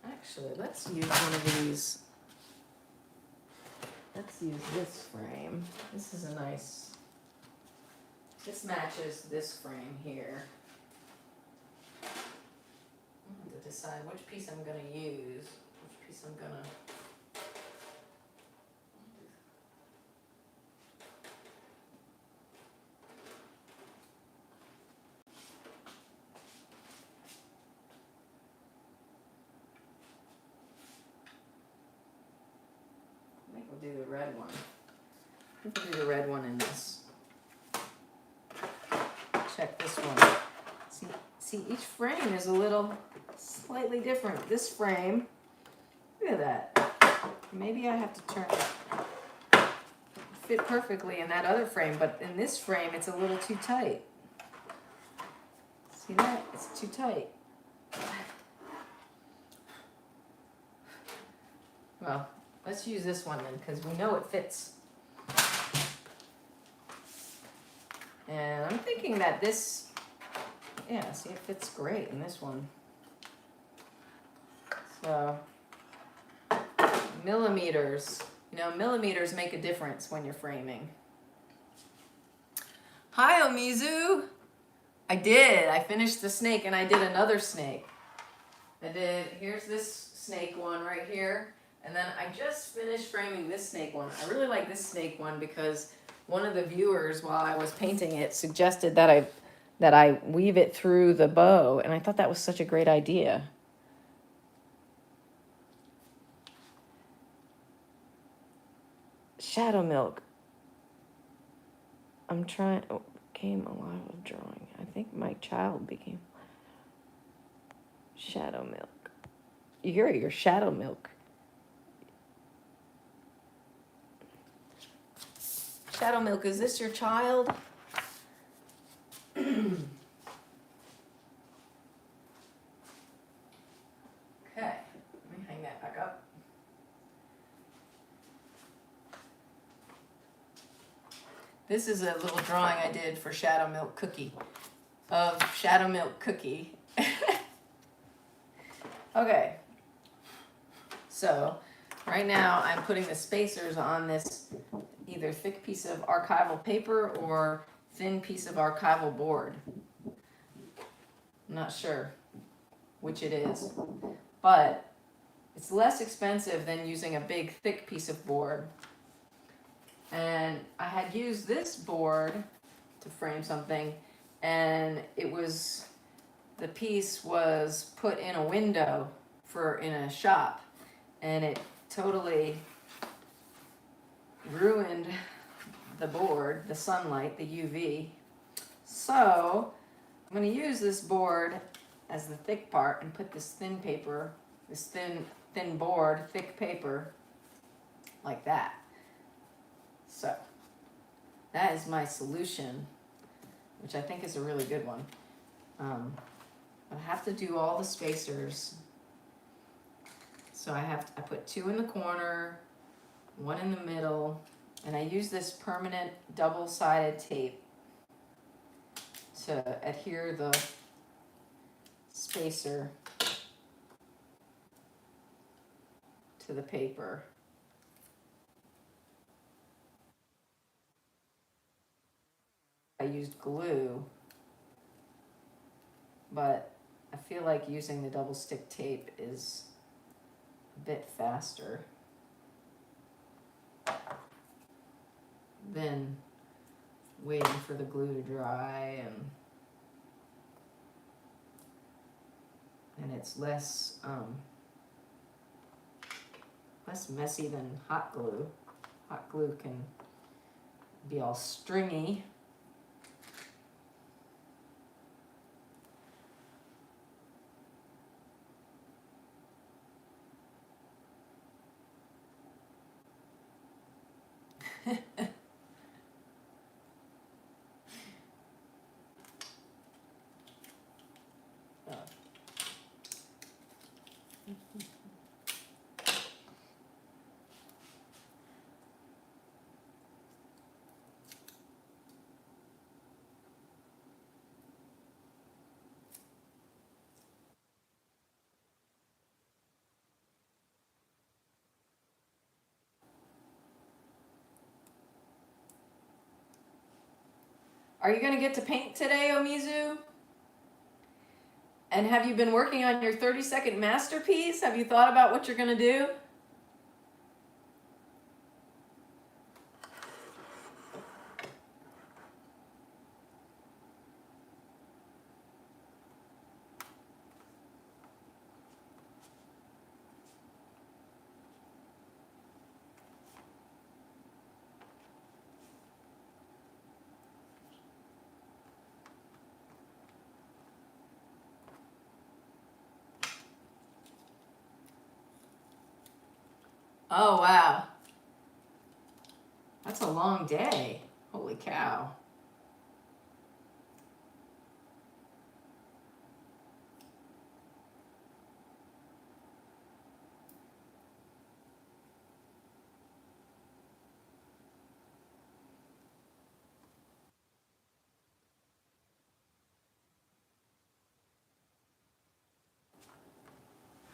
Actually, let's use one of these. Let's use this frame. This is a nice, this matches this frame here. I have to decide which piece I'm going to use, which piece I'm going to. I think we'll do the red one. I think we'll do the red one in this. Check this one. See, each frame is a little slightly different. This frame, look at that. Maybe I have to turn it. Fit perfectly in that other frame, but in this frame, it's a little too tight. See that? It's too tight. Well, let's use this one then, because we know it fits. And I'm thinking that this, yeah, see, it fits great in this one. So, millimeters. You know, millimeters make a difference when you're framing. Hi, Omizu. I did. I finished the snake and I did another snake. Here's this snake one right here. And then I just finished framing this snake one. I really like this snake one because one of the viewers, while I was painting it, suggested that I weave it through the bow, and I thought that was such a great idea. Shadow Milk. I'm trying. Oh, became alive with drawing. I think my child became Shadow Milk. You're your Shadow Milk. Shadow Milk, is this your child? Okay, let me hang that back up. This is a little drawing I did for Shadow Milk Cookie, of Shadow Milk Cookie. Okay, so right now I'm putting the spacers on this either thick piece of archival paper or thin piece of archival board. I'm not sure which it is, but it's less expensive than using a big thick piece of board. And I had used this board to frame something, and the piece was put in a window in a shop, and it totally ruined the board, the sunlight, the UV. So I'm going to use this board as the thick part and put this thin paper, this thin board, thick paper, like that. So that is my solution, which I think is a really good one. I have to do all the spacers. So I put 2 in the corner, 1 in the middle, and I use this permanent double-sided tape to adhere the spacer to the paper. I used glue, but I feel like using the double stick tape is a bit faster than waiting for the glue to dry, and it's less messy than hot glue. Hot glue can be all stringy. Are you going to get to paint today, Omizu? And have you been working on your 30-second masterpiece? Have you thought about what you're going to do? Oh, wow. That's a long day. Holy cow.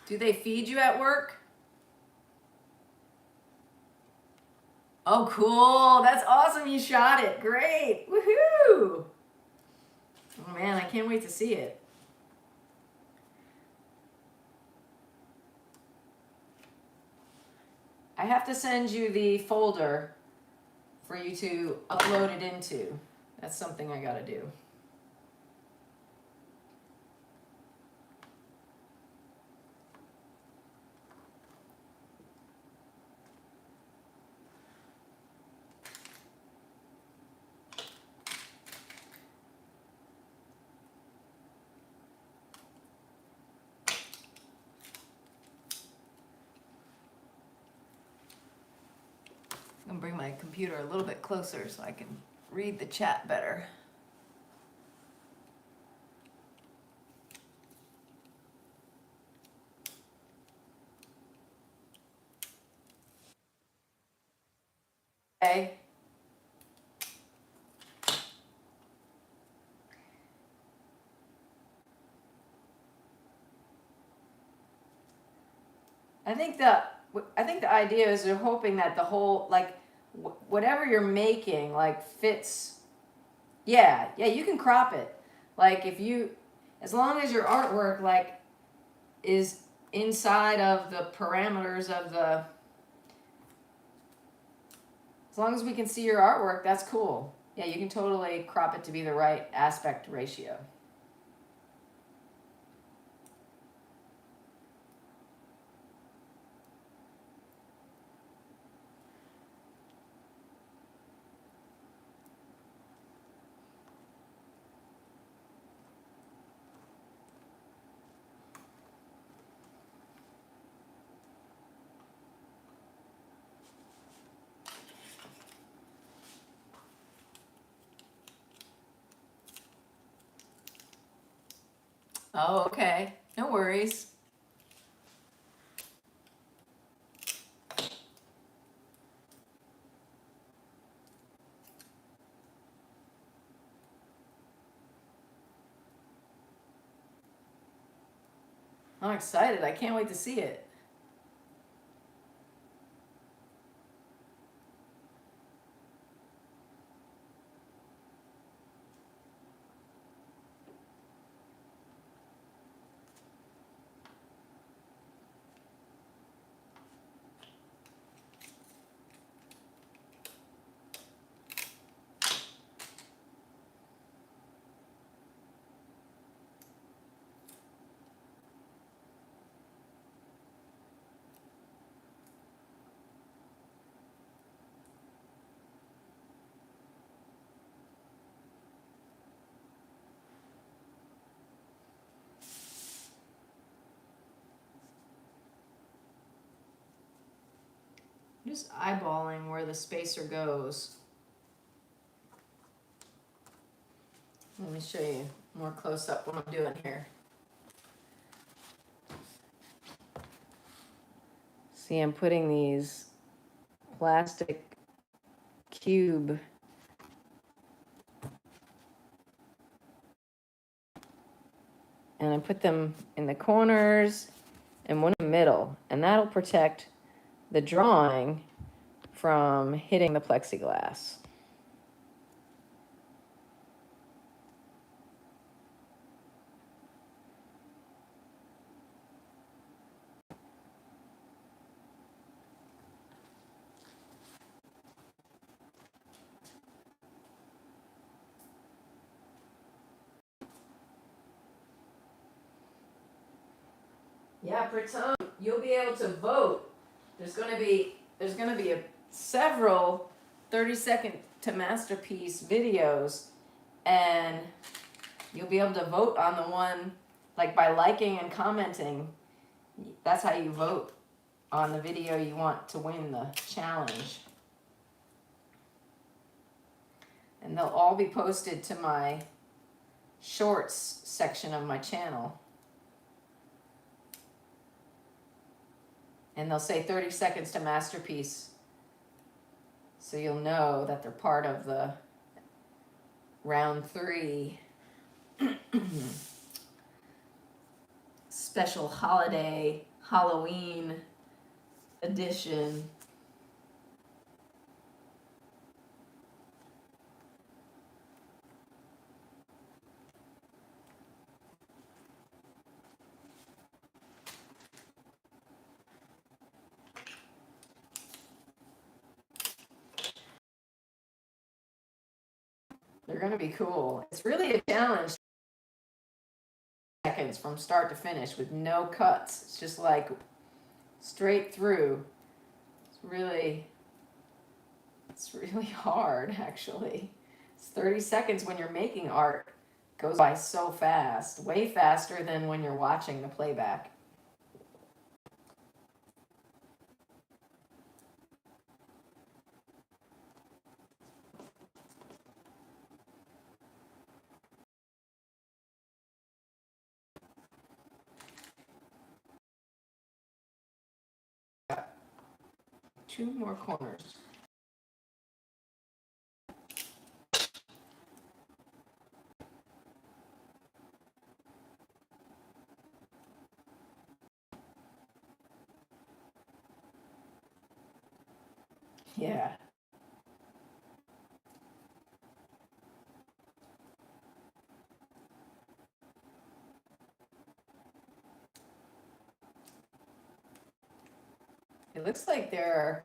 Do they feed you at work? Oh, cool. That's awesome. You shot it. Great. Woohoo. Oh, man, I can't wait to see it. I have to send you the folder for you to upload it into. That's something I got to do. I'm going to bring my computer a little bit closer so I can read the chat better. Okay. I think the idea is they're hoping that the whole, like, whatever you're making, like, fits. Yeah, you can crop it. Like, as long as your artwork, like, is inside of the parameters of the, as long as we can see your artwork, that's cool. Yeah, you can totally crop it to be the right aspect ratio. Oh, okay. No worries. I'm excited. I can't wait to see it. Just eyeballing where the spacer goes. Let me show you more close up what I'm doing here. See, I'm putting these plastic cube and I put them in the corners and one in the middle, and that'll protect the drawing from hitting the plexiglass. Yeah, Pritam, you'll be able to vote. There's gonna be several 30-second to masterpiece videos, and you'll be able to vote on the one, like by liking and commenting. That's how you vote on the video you want to win the challenge. And they'll all be posted to my shorts section of my channel. And they'll say 30 seconds to masterpiece. So you'll know that they're part of the round 3 special holiday Halloween edition. They're going to be cool. It's really a challenge. Seconds from start to finish with no cuts. It's just like straight through. It's really hard, actually. It's 30 seconds when you're making art. It goes by so fast, way faster than when you're watching the playback. Got 2 more corners. Yeah. It looks like there are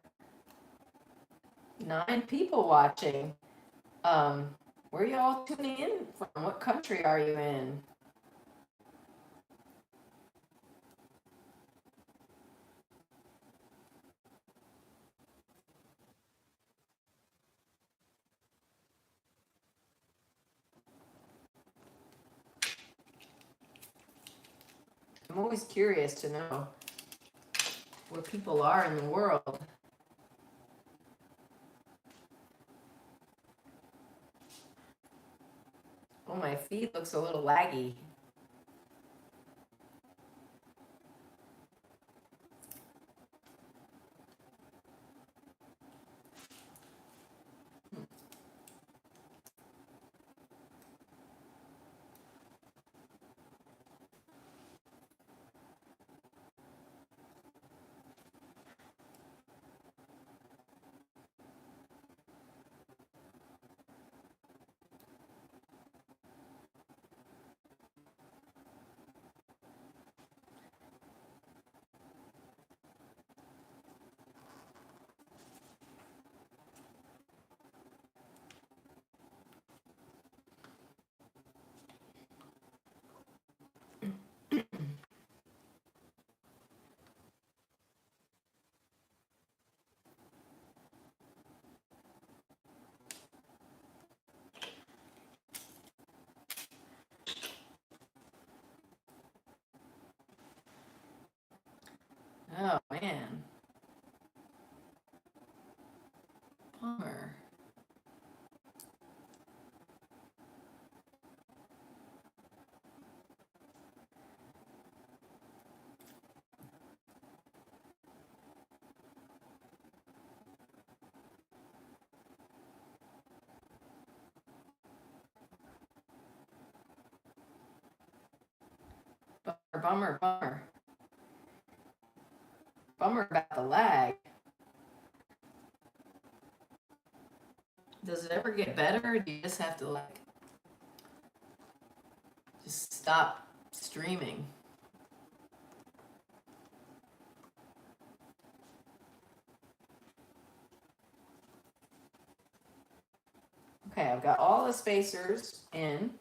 9 people watching. Where are y'all tuning in from? What country are you in? I'm always curious to know where people are in the world. Oh, my feed looks a little laggy. Oh man. Bummer. Bummer, bummer. Bummer about the lag. Does it ever get better, or do you just have to like just stop streaming? Okay, I've got all the spacers in.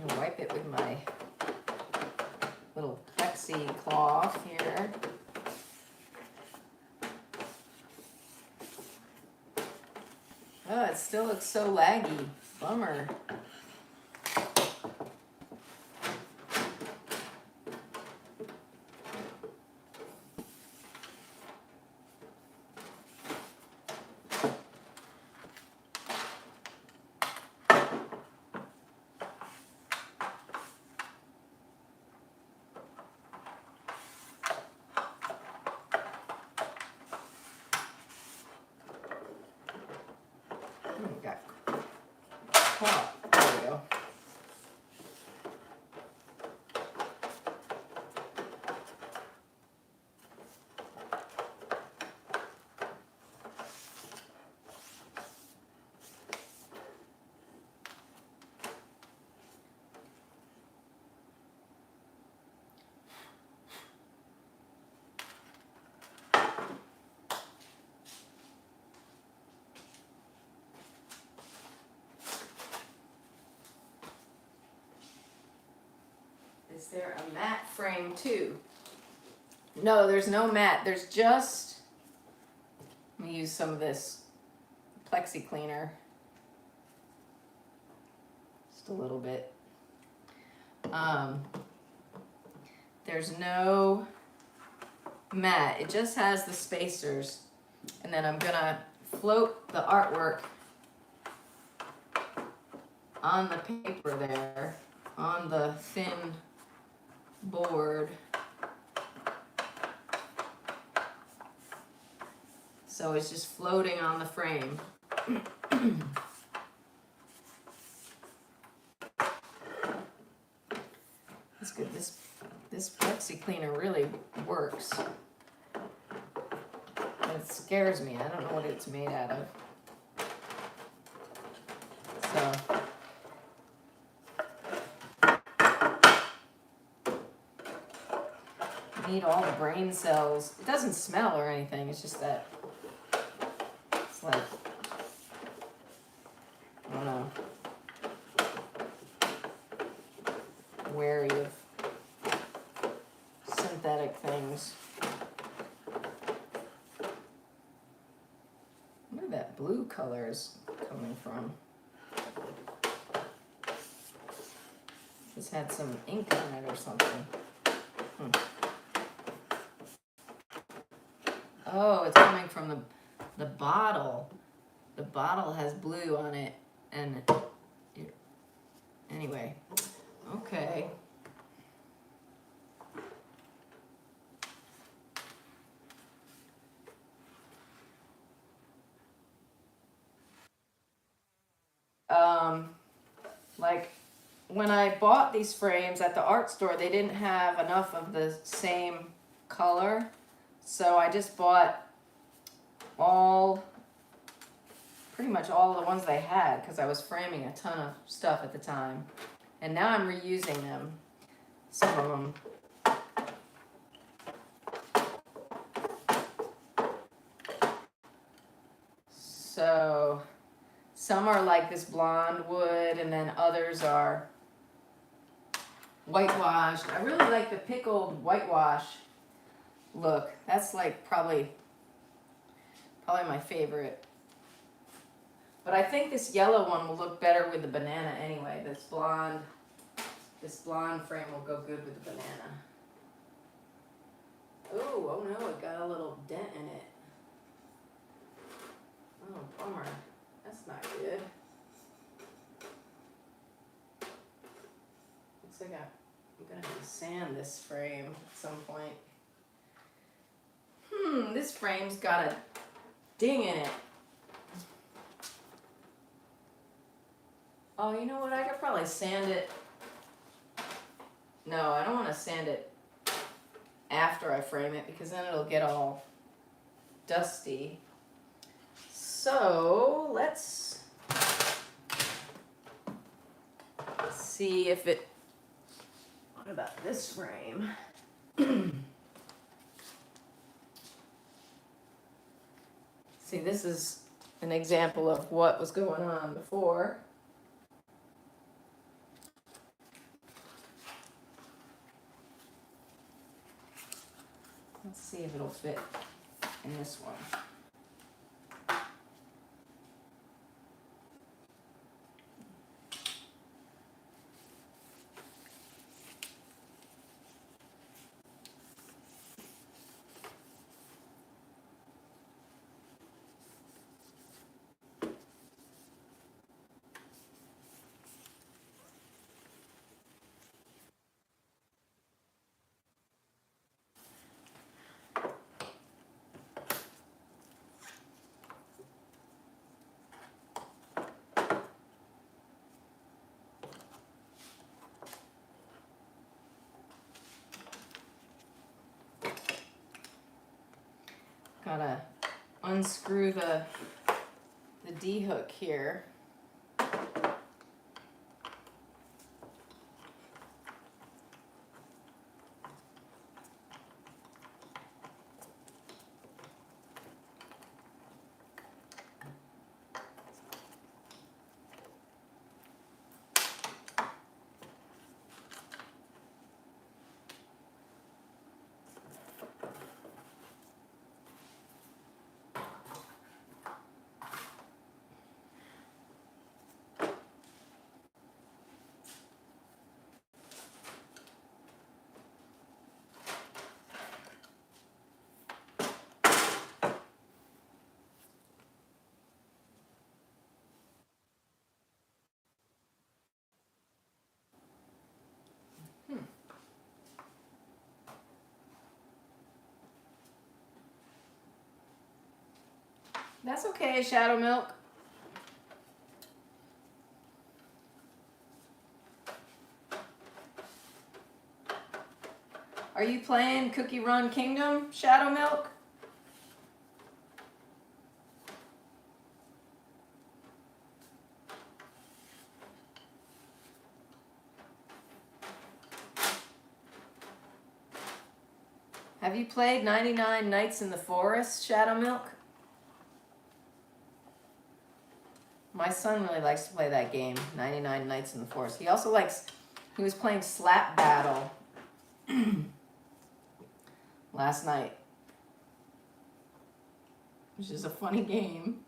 I'm gonna wipe it with my little plexi cloth here. Oh, it still looks so laggy. Bummer. Got caught. There we go. Is there a matte frame too? No, there's no matte. There's just, let me use some of this plexi cleaner. Just a little bit. There's no matte. It just has the spacers. And then I'm gonna float the artwork on the paper there, on the thin board. So it's just floating on the frame. That's good. This plexi cleaner really works. But it scares me. I don't know what it's made out of. So need all the brain cells. It doesn't smell or anything. It's just that it's like, I don't know, wary of synthetic things. Where that blue color is coming from? Just had some ink on it or something. Oh, it's coming from the bottle. The bottle has blue on it, and anyway, okay. Like when I bought these frames at the art store, they didn't have enough of the same color. So I just bought pretty much all the ones they had because I was framing a ton of stuff at the time. And now I'm reusing them, some of them. So some are like this blonde wood, and then others are whitewashed. I really like the pickled whitewash look. That's like probably my favorite. But I think this yellow one will look better with the banana anyway. This blonde frame will go good with the banana. Oh no, it got a little dent in it. Oh, bummer. That's not good. Looks like I'm gonna have to sand this frame at some point. This frame's got a ding in it. Oh, you know what? I could probably sand it. No, I don't want to sand it after I frame it because then it'll get all dusty. So let's see if it. What about this frame? See, this is an example of what was going on before. Let's see if it'll fit in this one. Gotta unscrew the D-hook here. That's okay, Shadow Milk. Are you playing Cookie Run Kingdom, Shadow Milk? Have you played 99 Nights in the Forest, Shadow Milk? My son really likes to play that game, 99 Nights in the Forest. He was playing Slap Battle last night, which is a funny game.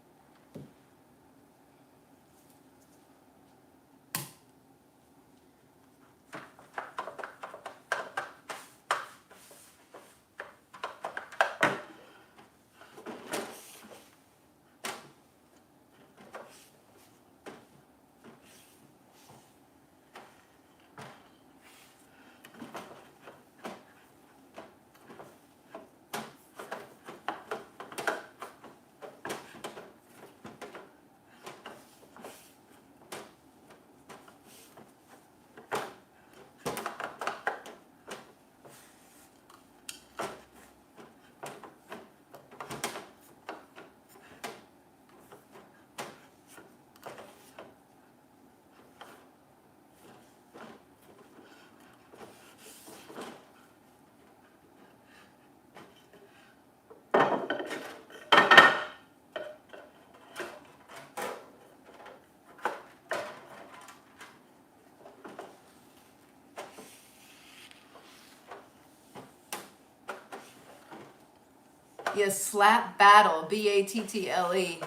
Yes, Slap Battle, Battle.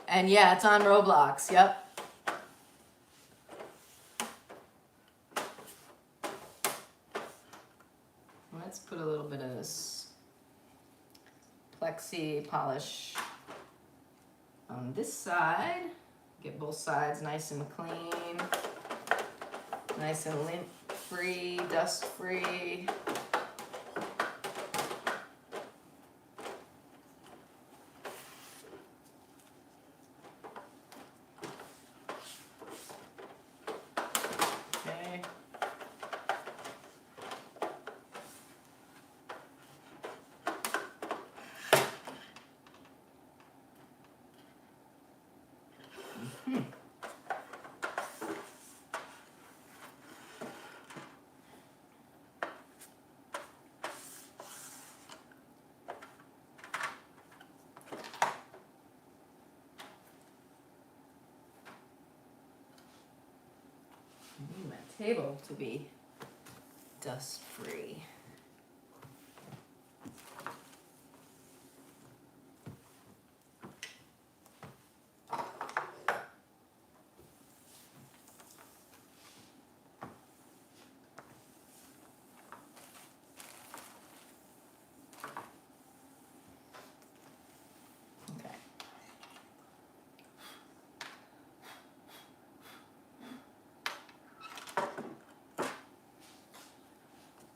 And yeah, it's on Roblox. Yep. Let's put a little bit of this plexi polish on this side. Get both sides nice and clean, nice and lint free, dust free. Okay. I need my table to be dust free. Okay.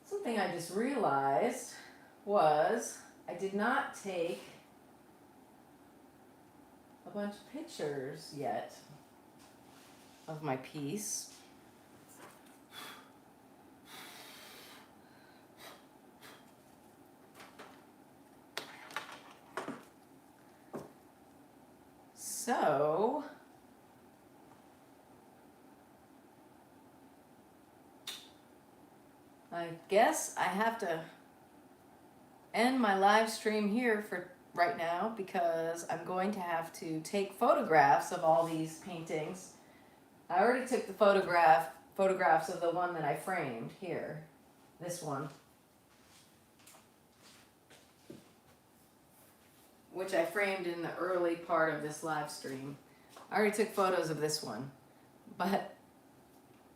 Something I just realized was I did not take a bunch of pictures yet of my piece. So I guess I have to end my live stream here for right now because I'm going to have to take photographs of all these paintings. I already took the photographs of the one that I framed here, this one, which I framed in the early part of this live stream. I already took photos of this one, but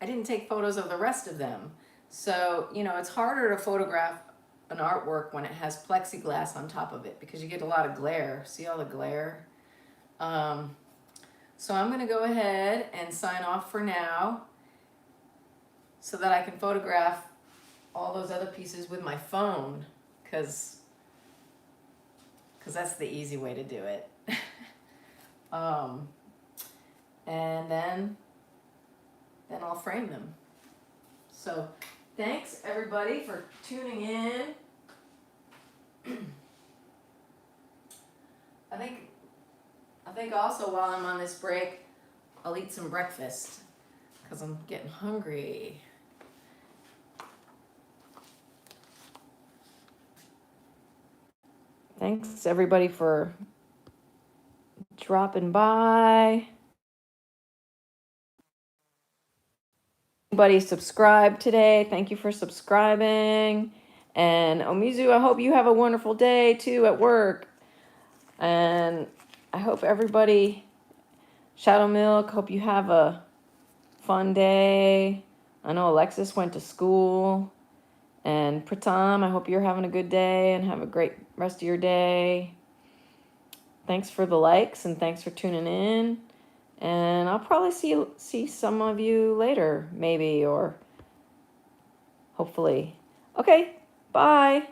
I didn't take photos of the rest of them. So, you know, it's harder to photograph an artwork when it has plexiglass on top of it because you get a lot of glare. See all the glare? So I'm going to go ahead and sign off for now so that I can photograph all those other pieces with my phone because that's the easy way to do it. And then I'll frame them. So thanks everybody for tuning in. I think also while I'm on this break, I'll eat some breakfast because I'm getting hungry. Thanks everybody for dropping by. Anybody subscribed today? Thank you for subscribing. And Omizu, I hope you have a wonderful day too at work. And I hope everybody, Shadow Milk, hope you have a fun day. I know Alexis went to school. And Pratam, I hope you're having a good day and have a great rest of your day. Thanks for the likes and thanks for tuning in. And I'll probably see some of you later, maybe, or hopefully. Okay, bye.